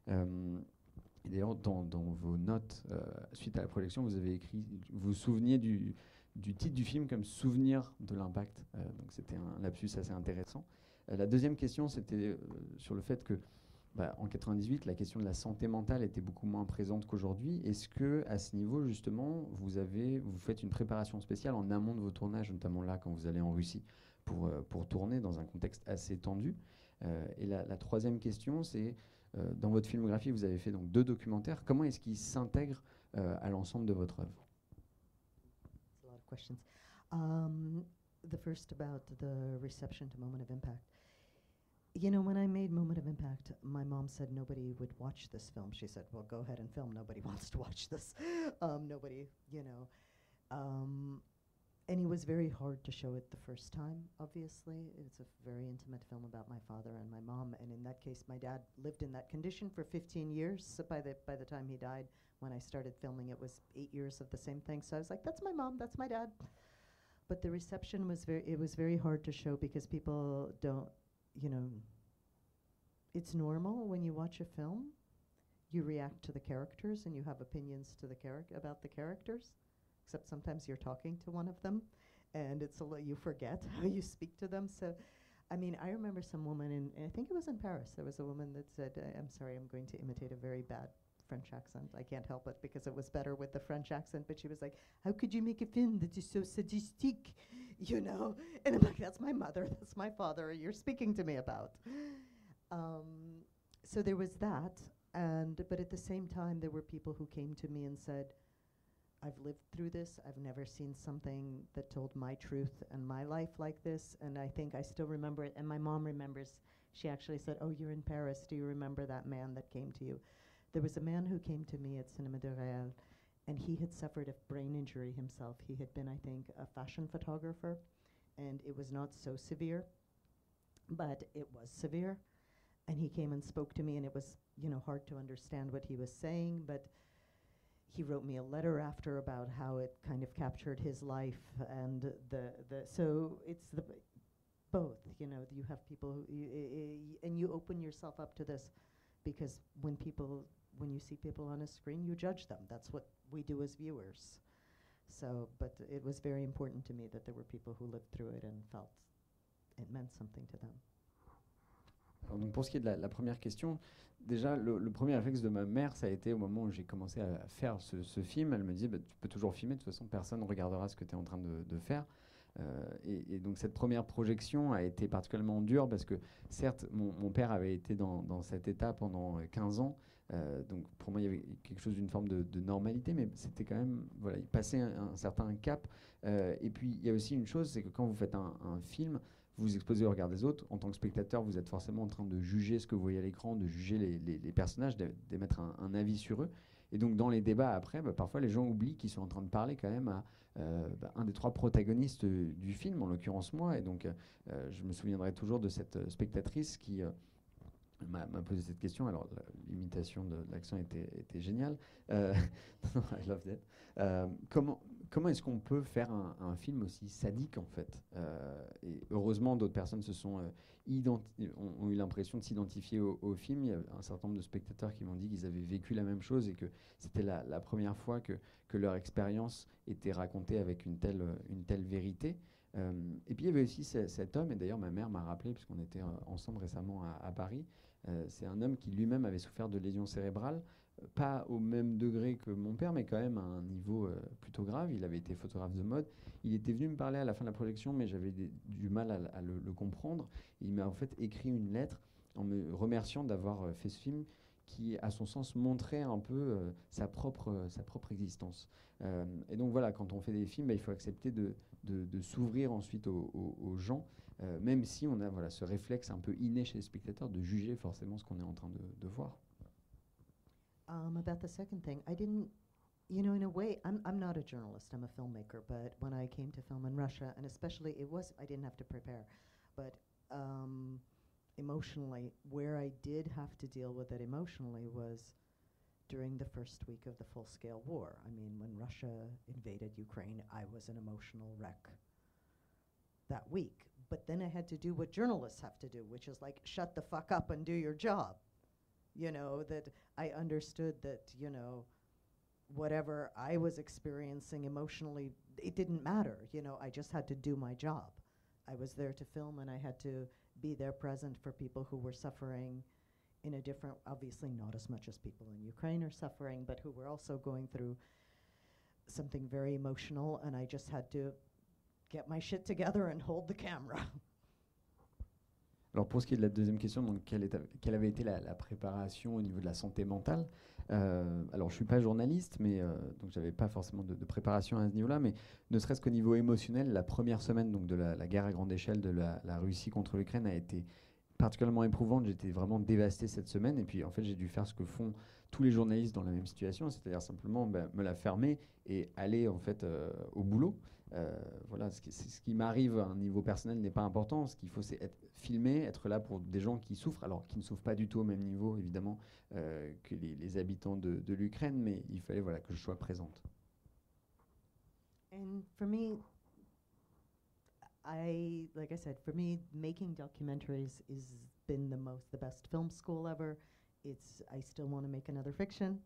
Et d'ailleurs, dans vos notes, suite à la projection, vous avez écrit, vous vous souveniez du titre du film comme Souvenir de l'impact. Donc c'était un lapsus assez intéressant. La deuxième question, c'était sur le fait que, en 98, la question de la santé mentale était beaucoup moins présente qu'aujourd'hui. Est-ce que, à ce niveau, justement, vous faites une préparation spéciale en amont de vos tournages, notamment là, quand vous allez en Russie, pour tourner dans un contexte assez tendu? Et la troisième question, c'est dans votre filmographie, vous avez fait donc 2 documentaires. Comment est-ce qu'ils s'intègrent à l'ensemble de votre œuvre? That's a lot of questions. The first about the reception to Moment of Impact. You know, when I made Moment of Impact, my mom said nobody would watch this film. She said, well, go ahead and film. Nobody wants to watch this. Nobody, you know. And it was very hard to show it the first time, obviously. It's a very intimate film about my father and my mom. And in that case, my dad lived in that condition for 15 years. So by the time he died, when I started filming, it was 8 years of the same thing. So I was like, that's my mom, that's my dad. But the reception was very hard to show because people don't, you know, it's normal when you watch a film, you react to the characters and you have opinions to the about the characters. Except sometimes you're talking to one of them, and you forget how you speak to them. So, I mean, I remember some woman I think it was in Paris, there was a woman that said, I'm sorry, I'm going to imitate a very bad French accent. I can't help it because it was better with the French accent, but she was like, how could you make a film that is so sadistic, you know? And I'm like, that's my mother, that's my father you're speaking to me about. So there was that, but at the same time, there were people who came to me and said, I've lived through this. I've never seen something that told my truth and my life like this. And I think I still remember it. And my mom remembers. She actually said, oh, you're in Paris. Do you remember that man that came to you? There was a man who came to me at Cinéma du Réel, and he had suffered a brain injury himself. He had been, I think, a fashion photographer, and it was not so severe, but it was severe. And he came and spoke to me, and it was, you know, hard to understand what he was saying, but he wrote me a letter after about how it kind of captured his life, and so it's both, you know, you have people and you open yourself up to this, because when you see people on a screen, you judge them. That's what we do as viewers. So, but it was very important to me that there were people who lived through it and felt it meant something to them. Alors donc pour ce qui est de la première question, déjà le premier réflexe de ma mère, ça a été au moment où j'ai commencé à faire ce film, elle me disait tu peux toujours filmer, de toute façon personne ne regardera ce que tu es en train de faire. Et donc cette première projection a été particulièrement dure parce que certes mon père avait été dans cet état pendant 15 ans, donc pour moi il y avait quelque chose d'une forme de normalité, mais c'était quand même, voilà, il passait un certain cap. Et puis il y a aussi une chose, c'est que quand vous faites un film, vous vous exposez au regard des autres. En tant que spectateur, vous êtes forcément en train de juger ce que vous voyez à l'écran, de juger les personnages, d'émettre un avis sur eux. Et donc, dans les débats après, parfois, les gens oublient qu'ils sont en train de parler quand même à un des 3 protagonistes du film, en l'occurrence moi. Et donc, je me souviendrai toujours de cette spectatrice qui m'a posé cette question. Alors, l'imitation de l'accent était géniale. I loved it. Comment est-ce qu'on peut faire un film aussi sadique, en fait? Et heureusement, d'autres personnes ont eu l'impression de s'identifier au film. Il y a un certain nombre de spectateurs qui m'ont dit qu'ils avaient vécu la même chose et que c'était la première fois que leur expérience était racontée avec une telle vérité. Et puis il y avait aussi cet homme, et d'ailleurs ma mère m'a rappelé, puisqu'on était ensemble récemment à Paris, c'est un homme qui lui-même avait souffert de lésions cérébrales, pas au même degré que mon père, mais quand même à un niveau plutôt grave. Il avait été photographe de mode. Il était venu me parler à la fin de la projection, mais j'avais du mal à le comprendre. Il m'a en fait écrit une lettre en me remerciant d'avoir fait ce film qui, à son sens, montrait un peu sa propre existence. Et donc voilà, quand on fait des films, il faut accepter de s'ouvrir ensuite aux gens, même si on a voilà, ce réflexe un peu inné chez les spectateurs de juger forcément ce qu'on est en train de voir. About the second thing, I didn't, you know, in a way, I'm not a journalist, I'm a filmmaker, but when I came to film in Russia, and especially I didn't have to prepare, but emotionally, where I did have to deal with it emotionally was during the first week of the full-scale war. I mean, when Russia invaded Ukraine, I was an emotional wreck that week. But then I had to do what journalists have to do, which is like, shut the fuck up and do your job. You know, that I understood that, you know, whatever I was experiencing emotionally, it didn't matter. You know, I just had to do my job. I was there to film, and I had to be there present for people who were suffering in a different, obviously not as much as people in Ukraine are suffering, but who were also going through something very emotional, and I just had to get my shit together and hold the camera. Alors pour ce qui est de la deuxième question, donc quelle avait été la préparation au niveau de la santé mentale, alors je ne suis pas journaliste, mais donc je n'avais pas forcément de préparation à ce niveau-là, mais ne serait-ce qu'au niveau émotionnel, la première semaine donc, de la guerre à grande échelle de la Russie contre l'Ukraine a été particulièrement éprouvante. J'étais vraiment dévasté cette semaine, et puis en fait j'ai dû faire ce que font tous les journalistes dans la même situation, c'est-à-dire simplement me la fermer et aller en fait au boulot. Voilà, ce qui m'arrive à un niveau personnel n'est pas important. Ce qu'il faut, c'est être filmé, être là pour des gens qui souffrent, alors qui ne souffrent pas du tout au même niveau, évidemment, que les habitants de l'Ukraine, mais il fallait voilà, que je sois présente. And for me, like I said, for me, making documentaries has been the best film school ever. I still want to make another fiction.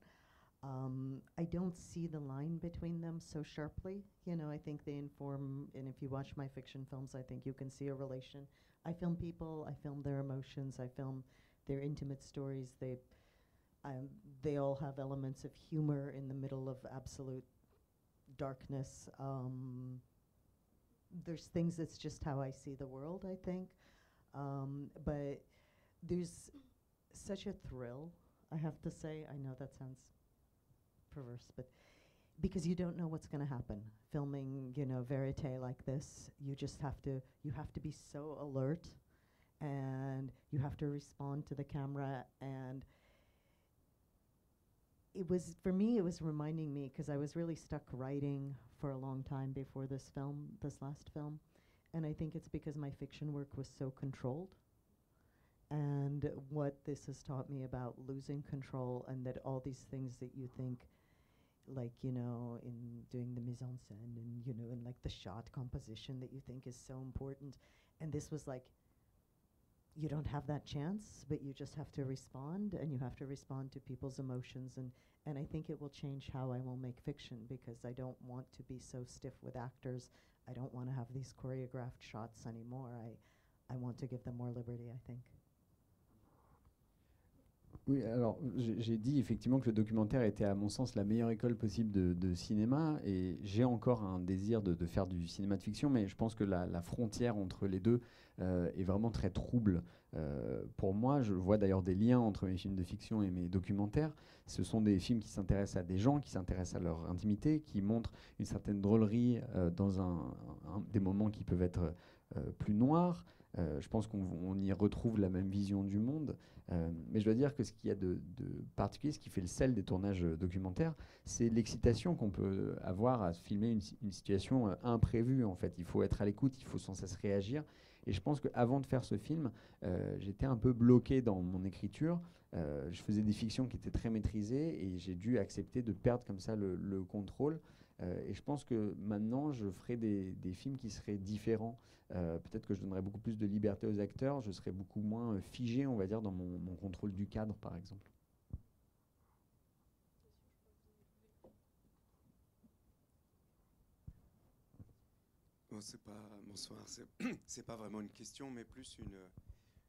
I don't see the line between them so sharply. You know, I think they inform, and if you watch my fiction films, I think you can see a relation. I film people, I film their emotions, I film their intimate stories. They all have elements of humor in the middle of absolute darkness. There's things that's just how I see the world, I think. But there's such a thrill, I have to say. I know that sounds perverse, but because you don't know what's going to happen. Filming, you know, verite like this, you have to be so alert, and you have to respond to the camera. And for me, it was reminding me, because I was really stuck writing for a long time before this last film, and I think it's because my fiction work was so controlled. And what this has taught me about losing control, and that all these things that you think, like, you know, in doing the mise en scène, and, you know, and like the shot composition that you think is so important. And this was like, you don't have that chance, but you just have to respond, and you have to respond to people's emotions. And I think it will change how I will make fiction, because I don't want to be so stiff with actors. I don't want to have these choreographed shots anymore. I want to give them more liberty, I think. Oui, alors j'ai dit effectivement que le documentaire était à mon sens la meilleure école possible de cinéma, et j'ai encore un désir de faire du cinéma de fiction, mais je pense que la frontière entre les deux est vraiment très trouble. Pour moi, je vois d'ailleurs des liens entre mes films de fiction et mes documentaires. Ce sont des films qui s'intéressent à des gens, qui s'intéressent à leur intimité, qui montrent une certaine drôlerie dans des moments qui peuvent être plus noirs. Je pense qu'on y retrouve la même vision du monde. Mais je dois dire que ce qu'il y a de particulier, ce qui fait le sel des tournages documentaires, c'est l'excitation qu'on peut avoir à filmer une situation imprévue. En fait, il faut être à l'écoute, il faut sans cesse réagir. Et je pense qu'avant de faire ce film, j'étais un peu bloqué dans mon écriture. Je faisais des fictions qui étaient très maîtrisées, et j'ai dû accepter de perdre comme ça le contrôle. Et je pense que maintenant, je ferai des films qui seraient différents. Peut-être que je donnerais beaucoup plus de liberté aux acteurs. Je serais beaucoup moins figé, on va dire, dans mon contrôle du cadre, par exemple. Bon, bonsoir, c'est pas vraiment une question, mais plus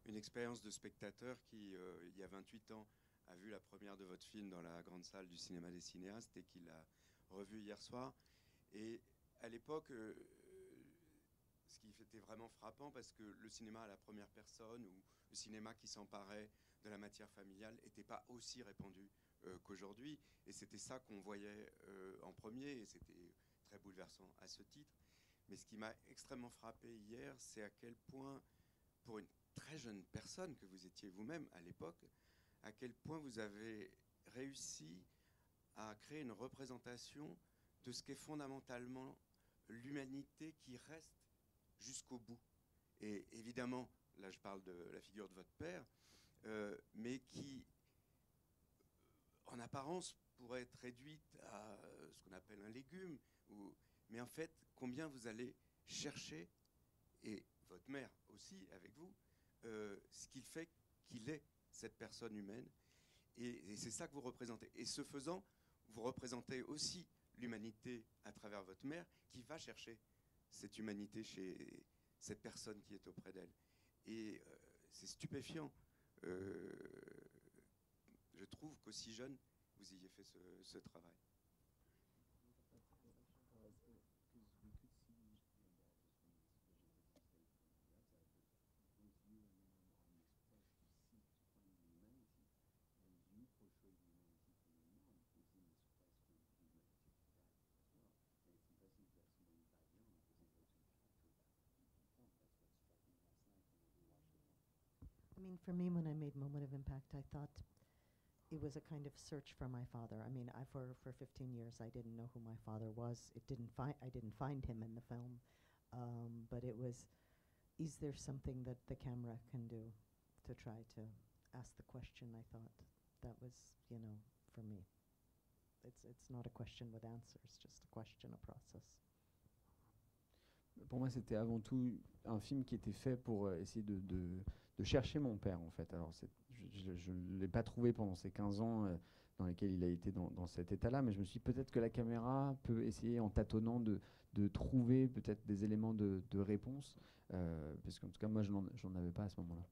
une expérience de spectateur qui, il y a 28 ans, a vu la première de votre film dans la grande salle du cinéma des cinéastes et qui l'a revu hier soir. Et à l'époque, ce qui était vraiment frappant, parce que le cinéma à la première personne ou le cinéma qui s'emparait de la matière familiale n'était pas aussi répandu qu'aujourd'hui. Et c'était ça qu'on voyait en premier, et c'était très bouleversant à ce titre. Mais ce qui m'a extrêmement frappé hier, c'est à quel point, pour une très jeune personne que vous étiez vous-même à l'époque, à quel point vous avez réussi à créer une représentation de ce qu'est fondamentalement l'humanité qui reste jusqu'au bout. Et évidemment, là je parle de la figure de votre père, mais qui, en apparence, pourrait être réduite à ce qu'on appelle un légume, mais en fait, combien vous allez chercher, et votre mère aussi avec vous, ce qui fait qu'il est cette personne humaine. Et c'est ça que vous représentez. Et ce faisant, vous représentez aussi l'humanité à travers votre mère, qui va chercher cette humanité chez cette personne qui est auprès d'elle. Et c'est stupéfiant. Je trouve qu'aussi jeune, vous ayez fait ce travail. I mean, for me, when I made Moment of Impact, I thought it was a kind of search for my father. I mean, for 15 years, I didn't know who my father was. I didn't find him in the film, but it was, is there something that the camera can do to try to ask the question? I thought that was, you know, for me. It's not a question with answers, just a question, a process. Pour moi, c'était avant tout un film qui était fait pour essayer de chercher mon père, en fait. Alors, je ne l'ai pas trouvé pendant ces 15 ans dans lesquels il a été dans cet état-là, mais je me suis dit peut-être que la caméra peut essayer, en tâtonnant, de trouver peut-être des éléments de réponse, parce qu'en tout cas, moi, je n'en avais pas à ce moment-là.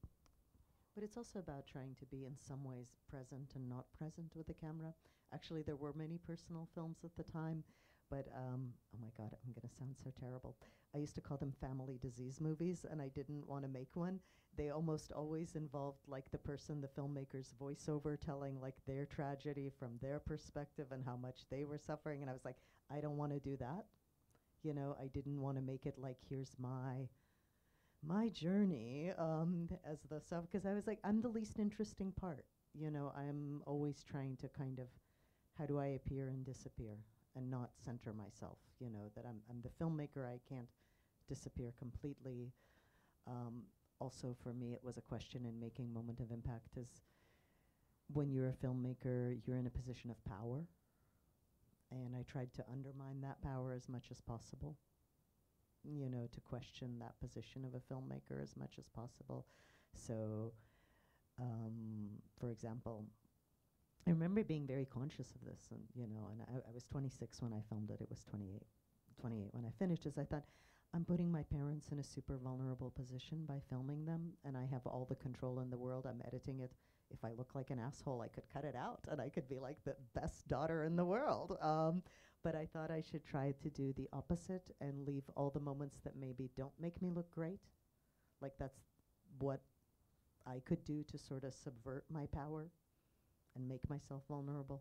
But it's also about trying to be in some ways present and not present with the camera. Actually, there were many personal films at the time, but oh my God, I'm going to sound so terrible. I used to call them family disease movies, and I didn't want to make one. They almost always involved like the filmmaker's voiceover telling like their tragedy from their perspective and how much they were suffering. And I was like, I don't want to do that. You know, I didn't want to make it like, here's my journey as the stuff, because I was like, I'm the least interesting part. You know, I'm always trying to kind of, how do I appear and disappear and not center myself? You know, that I'm the filmmaker, I can't disappear completely. Also for me, it was a question in making Moment of Impact is when you're a filmmaker, you're in a position of power. And I tried to undermine that power as much as possible. You know, to question that position of a filmmaker as much as possible. So, for example, I remember being very conscious of this, and you know, and I was 26 when I filmed it. It was 28 when I finished. As I thought, I'm putting my parents in a super vulnerable position by filming them, and I have all the control in the world. I'm editing it. If I look like an asshole, I could cut it out, and I could be like the best daughter in the world. But I thought I should try to do the opposite and leave all the moments that maybe don't make me look great. Like that's what I could do to sort of subvert my power and make myself vulnerable.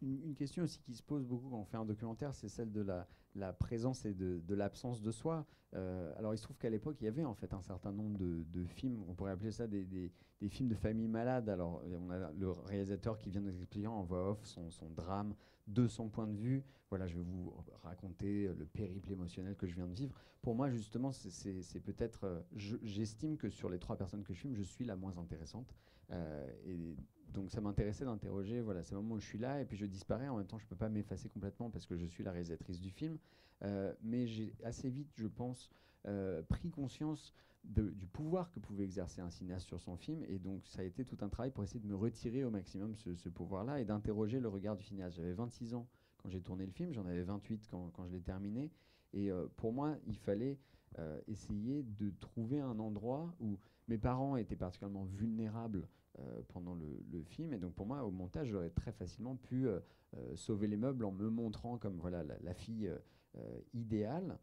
Une question aussi qui se pose beaucoup quand on fait un documentaire, c'est celle de la présence et de l'absence de soi. Alors il se trouve qu'à l'époque, il y avait en fait un certain nombre de films, on pourrait appeler ça des films de famille malade. Alors on a le réalisateur qui vient nous expliquer en voix off son drame de son point de vue. Voilà, je vais vous raconter le périple émotionnel que je viens de vivre. Pour moi, justement, c'est peut-être... j'estime que sur les 3 personnes que je filme, je suis la moins intéressante. Et donc ça m'intéressait d'interroger, voilà, ces moments où je suis là et puis je disparais. En même temps, je ne peux pas m'effacer complètement parce que je suis la réalisatrice du film. Mais j'ai assez vite, je pense, pris conscience du pouvoir que pouvait exercer un cinéaste sur son film. Et donc ça a été tout un travail pour essayer de me retirer au maximum ce pouvoir-là et d'interroger le regard du cinéaste. J'avais 26 ans quand j'ai tourné le film, j'en avais 28 quand je l'ai terminé. Et pour moi, il fallait essayer de trouver un endroit où mes parents étaient particulièrement vulnérables pendant le film. Et donc pour moi, au montage, j'aurais très facilement pu sauver les meubles en me montrant comme voilà, la fille idéale.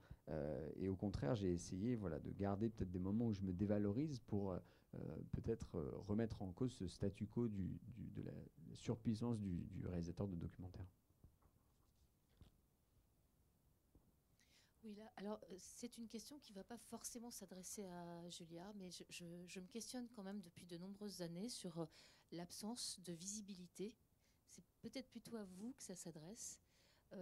Et au contraire, j'ai essayé voilà, de garder peut-être des moments où je me dévalorise pour peut-être remettre en cause ce statu quo de la surpuissance du réalisateur de documentaire. Oui, là, alors c'est une question qui ne va pas forcément s'adresser à Julia, mais je me questionne quand même depuis de nombreuses années sur l'absence de visibilité. C'est peut-être plutôt à vous que ça s'adresse.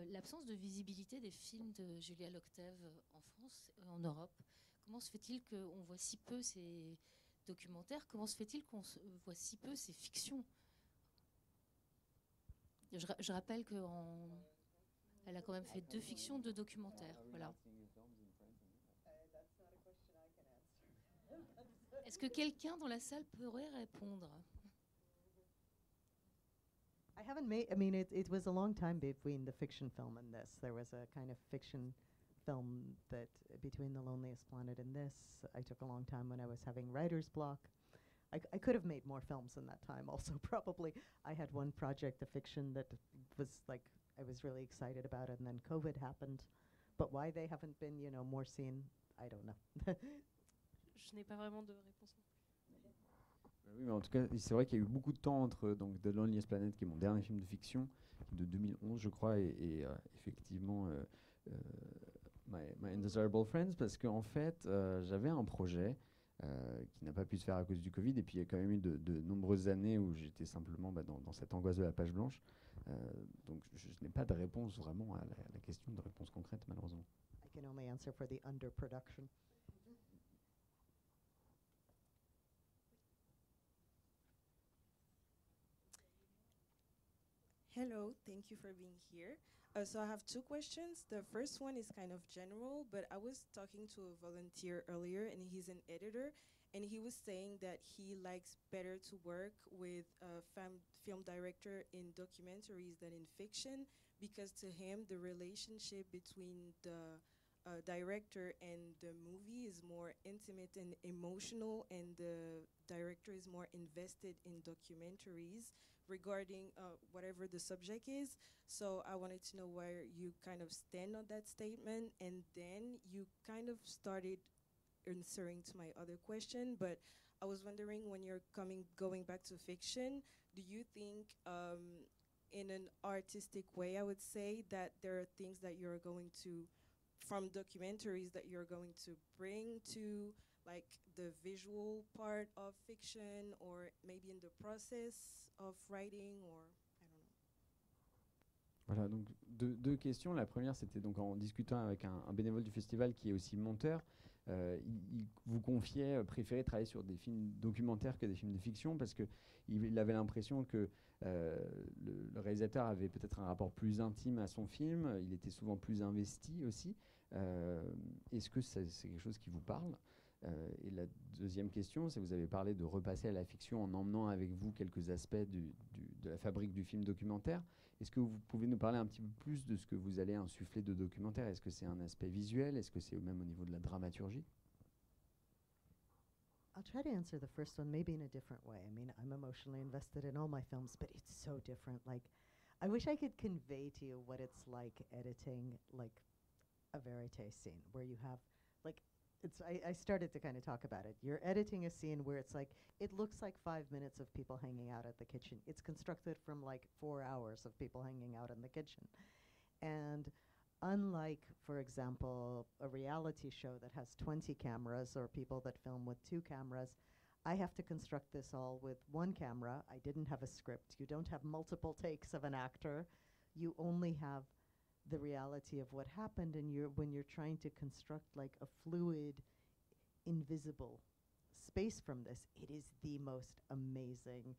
L'absence de visibilité des films de Julia Loctève en France, en Europe. Comment se fait-il qu'on voit si peu ces documentaires? Comment se fait-il qu'on voit si peu ces fictions? Je rappelle qu'elle a quand même fait 2 fictions, 2 documentaires. Voilà. Est-ce que quelqu'un dans la salle pourrait répondre? I haven't made, I mean, it was a long time between the fiction film and this. There was a kind of fiction film that between The Loneliest Planet and this, I took a long time when I was having writer's block. I could have made more films in that time also, probably. I had one project, a fiction that was like, I was really excited about it, and then COVID happened. But why they haven't been, you know, more seen, I don't know. Je n'ai pas vraiment de réponse. Oui, mais en tout cas, c'est vrai qu'il y a eu beaucoup de temps entre donc, The Loneliest Planet, qui est mon dernier film de fiction, de 2011, je crois, et effectivement My Undesirable Friends, parce qu'en fait, j'avais un projet qui n'a pas pu se faire à cause du Covid, et puis il y a quand même eu de nombreuses années où j'étais simplement dans cette angoisse de la page blanche. Donc je n'ai pas de réponse vraiment à la question, de réponse concrète, malheureusement. I can only answer for the underproduction. Hello, thank you for being here. So I have 2 questions. The first one is kind of general, but I was talking to a volunteer earlier, and he's an editor, and he was saying that he likes better to work with a film director in documentaries than in fiction, because to him the relationship between the director and the movie is more intimate and emotional, and the director is more invested in documentaries regarding whatever the subject is. So I wanted to know where you kind of stand on that statement, and then you kind of started answering to my other question, but I was wondering, when you're going back to fiction, do you think in an artistic way, I would say, that there are things that you're going to, from documentaries, that you're going to bring to like the visual part of fiction, or maybe in the process of writing, or I don't know. Voilà, donc deux questions. La première, c'était donc en discutant avec un bénévole du festival qui est aussi monteur. Il vous confiait préférer travailler sur des films documentaires que des films de fiction, parce qu'il avait l'impression que le réalisateur avait peut-être un rapport plus intime à son film, il était souvent plus investi aussi. Est-ce que c'est quelque chose qui vous parle? Et la deuxième question, c'est vous avez parlé de repasser à la fiction en emmenant avec vous quelques aspects de la fabrique du film documentaire. Est-ce que vous pouvez nous parler un petit peu plus de ce que vous allez insuffler de documentaire? Est-ce que c'est un aspect visuel? Est-ce que c'est même au niveau de la dramaturgie? I'll try to answer the first one maybe in a different way. I mean, I'm emotionally invested in all my films, but it's so different. Like, I wish I could convey to you what it's like editing like a verite scene where you have like, I started to kind of talk about it. You're editing a scene where it's like, it looks like 5 minutes of people hanging out at the kitchen. It's constructed from like 4 hours of people hanging out in the kitchen. And unlike, for example, a reality show that has 20 cameras or people that film with 2 cameras, I have to construct this all with 1 camera. I didn't have a script. You don't have multiple takes of an actor. You only have the reality of what happened, and when you're trying to construct like a fluid, invisible space from this, it is the most amazing.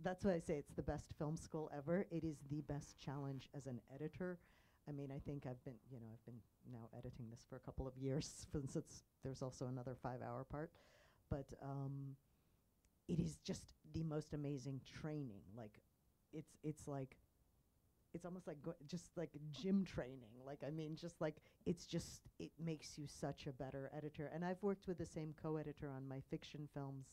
That's why I say it's the best film school ever. It is the best challenge as an editor. I mean, I think I've been now editing this for a couple of years, since there's also another 5-hour part, but it is just the most amazing training. Like, it's like, it's almost like just like gym training. Like, I mean, just like, it's just, it makes you such a better editor. And I've worked with the same co-editor on my fiction films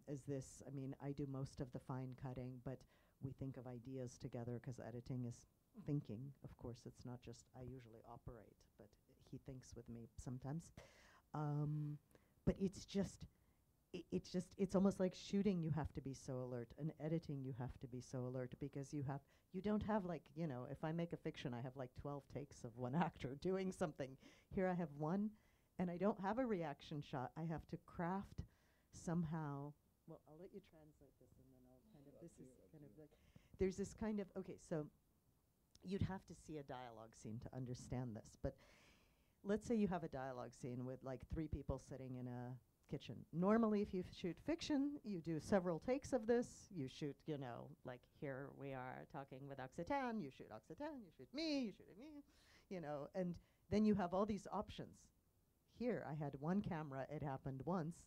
as this. I mean, I do most of the fine cutting, but we think of ideas together because editing is thinking. Of course, it's not just I usually operate, but he thinks with me sometimes. But it's just, it's almost like shooting, you have to be so alert, and editing, you have to be so alert, because you don't have like, you know, if I make a fiction, I have like 12 takes of one actor doing something. Here I have one, and I don't have a reaction shot. I have to craft somehow, well, I'll let you translate this, and then I'll kind of, this is kind of like, there's this kind of, okay, so you'd have to see a dialogue scene to understand this, but let's say you have a dialogue scene with like 3 people sitting in a kitchen. Normally, if you shoot fiction, you do several takes of this. You shoot, you know, like here we are talking with Occitan, you shoot Occitan, you shoot me, you shoot me, you know, and then you have all these options. Here, I had one camera, it happened once,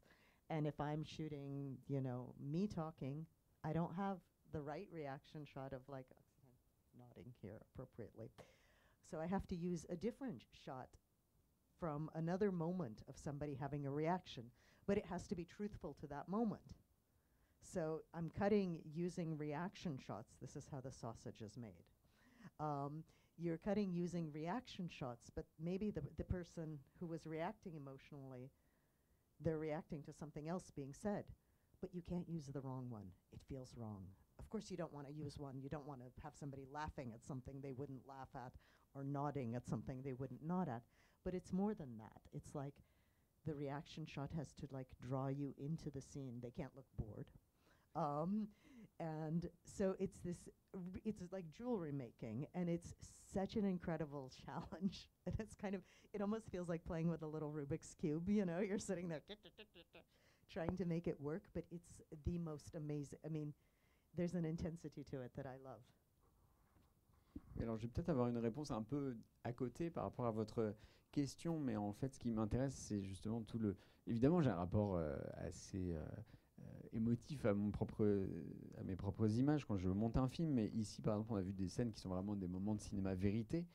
and if I'm shooting, you know, me talking, I don't have the right reaction shot of like Occitan nodding here appropriately. So I have to use a different shot from another moment of somebody having a reaction, but it has to be truthful to that moment. So I'm cutting using reaction shots. This is how the sausage is made. You're cutting using reaction shots, but maybe the person who was reacting emotionally, they're reacting to something else being said, but you can't use the wrong one. It feels wrong. Of course, you don't want to use one. You don't want to have somebody laughing at something they wouldn't laugh at, or nodding at something they wouldn't nod at. But it's more than that. It's like the reaction shot has to like draw you into the scene. They can't look bored. And so it's this, it's like jewelry making, and it's such an incredible challenge. And it's kind of, it almost feels like playing with a little Rubik's Cube, you know? You're sitting there trying to make it work, but it's the most amazing. I mean, there's an intensity to it that I love. Alors, je vais peut-être avoir une réponse un peu à côté par rapport à votre question, mais en fait, ce qui m'intéresse, c'est justement tout le... Évidemment, j'ai un rapport assez émotif à mes propres images quand je monte un film, mais ici, par exemple, on a vu des scènes qui sont vraiment des moments de cinéma vérité,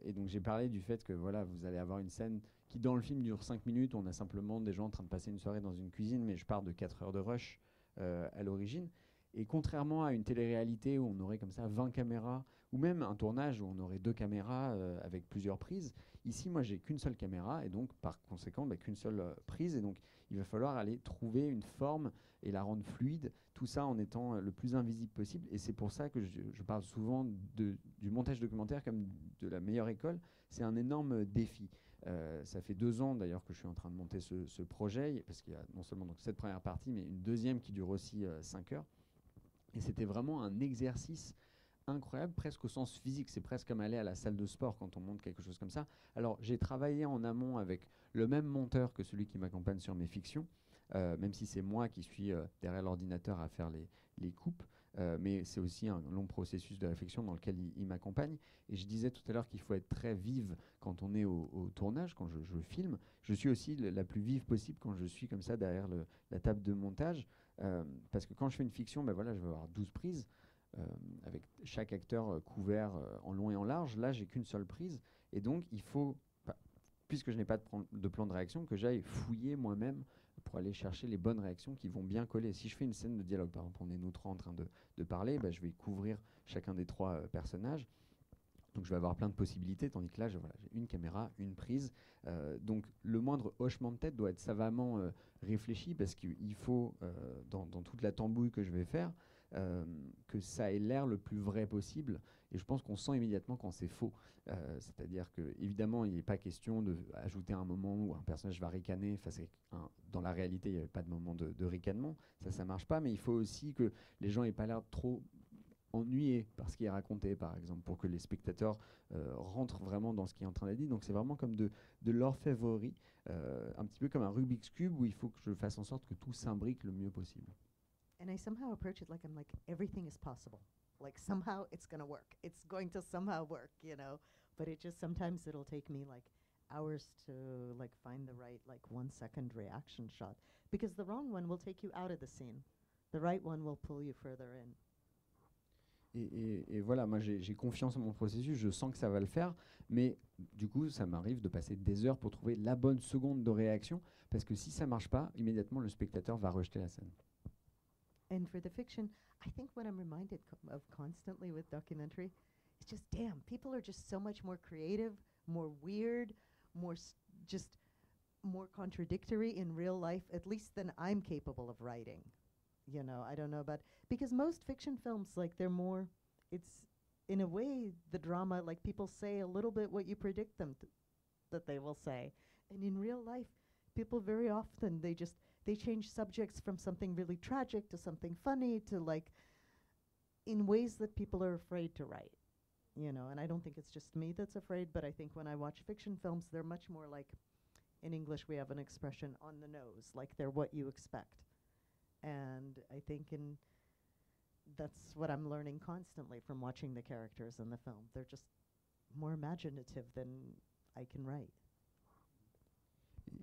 et donc j'ai parlé du fait que voilà, vous allez avoir une scène qui, dans le film, dure 5 minutes, on a simplement des gens en train de passer une soirée dans une cuisine, mais je pars de 4 heures de rush à l'origine. Et contrairement à une télé-réalité où on aurait comme ça 20 caméras, ou même un tournage où on aurait 2 caméras avec plusieurs prises, ici, moi, j'ai qu'une seule caméra, et donc, par conséquent, qu'une seule prise. Et donc, il va falloir aller trouver une forme et la rendre fluide, tout ça en étant le plus invisible possible. Et c'est pour ça que je parle souvent du montage documentaire comme de la meilleure école. C'est un énorme défi. Ça fait 2 ans d'ailleurs que je suis en train de monter ce projet, parce qu'il y a non seulement donc, cette première partie, mais une deuxième qui dure aussi 5 heures. Et c'était vraiment un exercice incroyable, presque au sens physique. C'est presque comme aller à la salle de sport quand on monte quelque chose comme ça. Alors, j'ai travaillé en amont avec le même monteur que celui qui m'accompagne sur mes fictions, même si c'est moi qui suis derrière l'ordinateur à faire les coupes. Mais c'est aussi un long processus de réflexion dans lequel il m'accompagne. Et je disais tout à l'heure qu'il faut être très vive quand on est au tournage, quand je filme. Je suis aussi la plus vive possible quand je suis comme ça derrière la table de montage. Parce que quand je fais une fiction, voilà, je vais avoir 12 prises, avec chaque acteur couvert en long et en large. Là, j'ai qu'une seule prise. Et donc, il faut, puisque je n'ai pas de plan de réaction, que j'aille fouiller moi-même pour aller chercher les bonnes réactions qui vont bien coller. Si je fais une scène de dialogue, par exemple, on est nous 3 en train de parler, je vais couvrir chacun des 3 personnages. Donc je vais avoir plein de possibilités, tandis que là, j'ai une caméra, une prise. Donc le moindre hochement de tête doit être savamment réfléchi, parce qu'il faut, dans toute la tambouille que je vais faire, que ça ait l'air le plus vrai possible. Et je pense qu'on sent immédiatement quand c'est faux. C'est-à-dire qu'évidemment, il n'est pas question d'ajouter un moment où un personnage va ricaner. Dans la réalité, il n'y avait pas de moment de ricanement. Ça ne marche pas. Mais il faut aussi que les gens n'aient pas l'air trop ennuyés par ce qui est raconté, par exemple, pour que les spectateurs rentrent vraiment dans ce qui est en train d'être dit. Donc c'est vraiment comme de l'orfèvrerie, un petit peu comme un Rubik's Cube, où il faut que je fasse en sorte que tout s'imbrique le mieux possible. And I somehow approach it like I'm like, everything is possible. Like somehow it's going to work. It's going to somehow work, you know. But it just, sometimes it'll take me like hours to like find the right like 1 second reaction shot. Because the wrong one will take you out of the scene. The right one will pull you further in. Et voilà, moi j'ai confiance en mon processus, je sens que ça va le faire, mais du coup ça m'arrive de passer des heures pour trouver la bonne seconde de réaction, parce que si ça marche pas, immédiatement le spectateur va rejeter la scène. And for the fiction, I think what I'm reminded of constantly with documentary is just, damn, people are just so much more creative, more weird, more just more contradictory in real life, at least than I'm capable of writing. You know, I don't know about, because most fiction films, like, they're more, it's, in a way, the drama, like, people say a little bit what you predict them that they will say. And in real life, people very often, they change subjects from something really tragic to something funny to, like, in ways that people are afraid to write, you know. And I don't think it's just me that's afraid, but I think when I watch fiction films, they're much more like, in English we have an expression, on the nose, like they're what you expect. And I think that's what I'm learning constantly from watching the characters in the film. They're just more imaginative than I can write.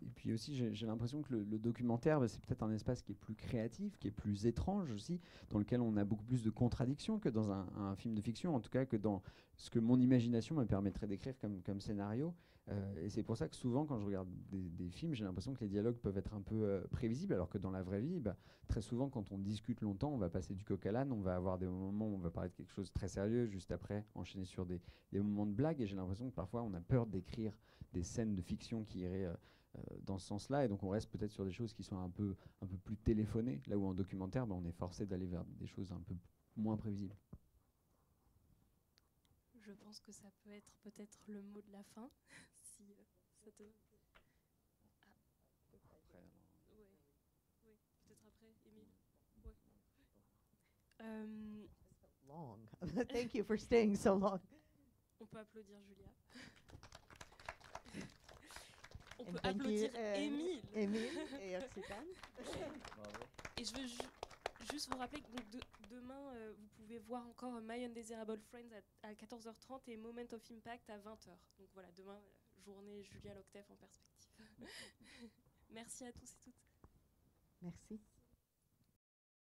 Et puis aussi, j'ai l'impression que le documentaire, c'est peut-être un espace qui est plus créatif, qui est plus étrange aussi, dans lequel on a beaucoup plus de contradictions que dans un film de fiction, en tout cas que dans ce que mon imagination me permettrait d'écrire comme scénario. Et c'est pour ça que souvent, quand je regarde des films, j'ai l'impression que les dialogues peuvent être un peu prévisibles, alors que dans la vraie vie, très souvent, quand on discute longtemps, on va passer du coq à l'âne, on va avoir des moments où on va parler de quelque chose de très sérieux, juste après, enchaîner sur des moments de blague, et j'ai l'impression que parfois, on a peur d'écrire des scènes de fiction qui iraient dans ce sens-là, et donc on reste peut-être sur des choses qui sont un peu plus téléphonées, là où en documentaire, on est forcé d'aller vers des choses un peu moins prévisibles. Je pense que ça peut être peut-être le mot de la fin, si ça te... Après, Oui, peut-être après, Émile. Long. Thank you for staying so long. On peut applaudir Julia. On And peut thank applaudir you, Émile. Émile et Occitane. Et je veux juste vous rappeler que donc, demain, vous pouvez voir encore My Undesirable Friends à 14h30 et Moment of Impact à 20h. Donc voilà, demain, journée Julia Locteff en perspective. Merci à tous et toutes. Merci.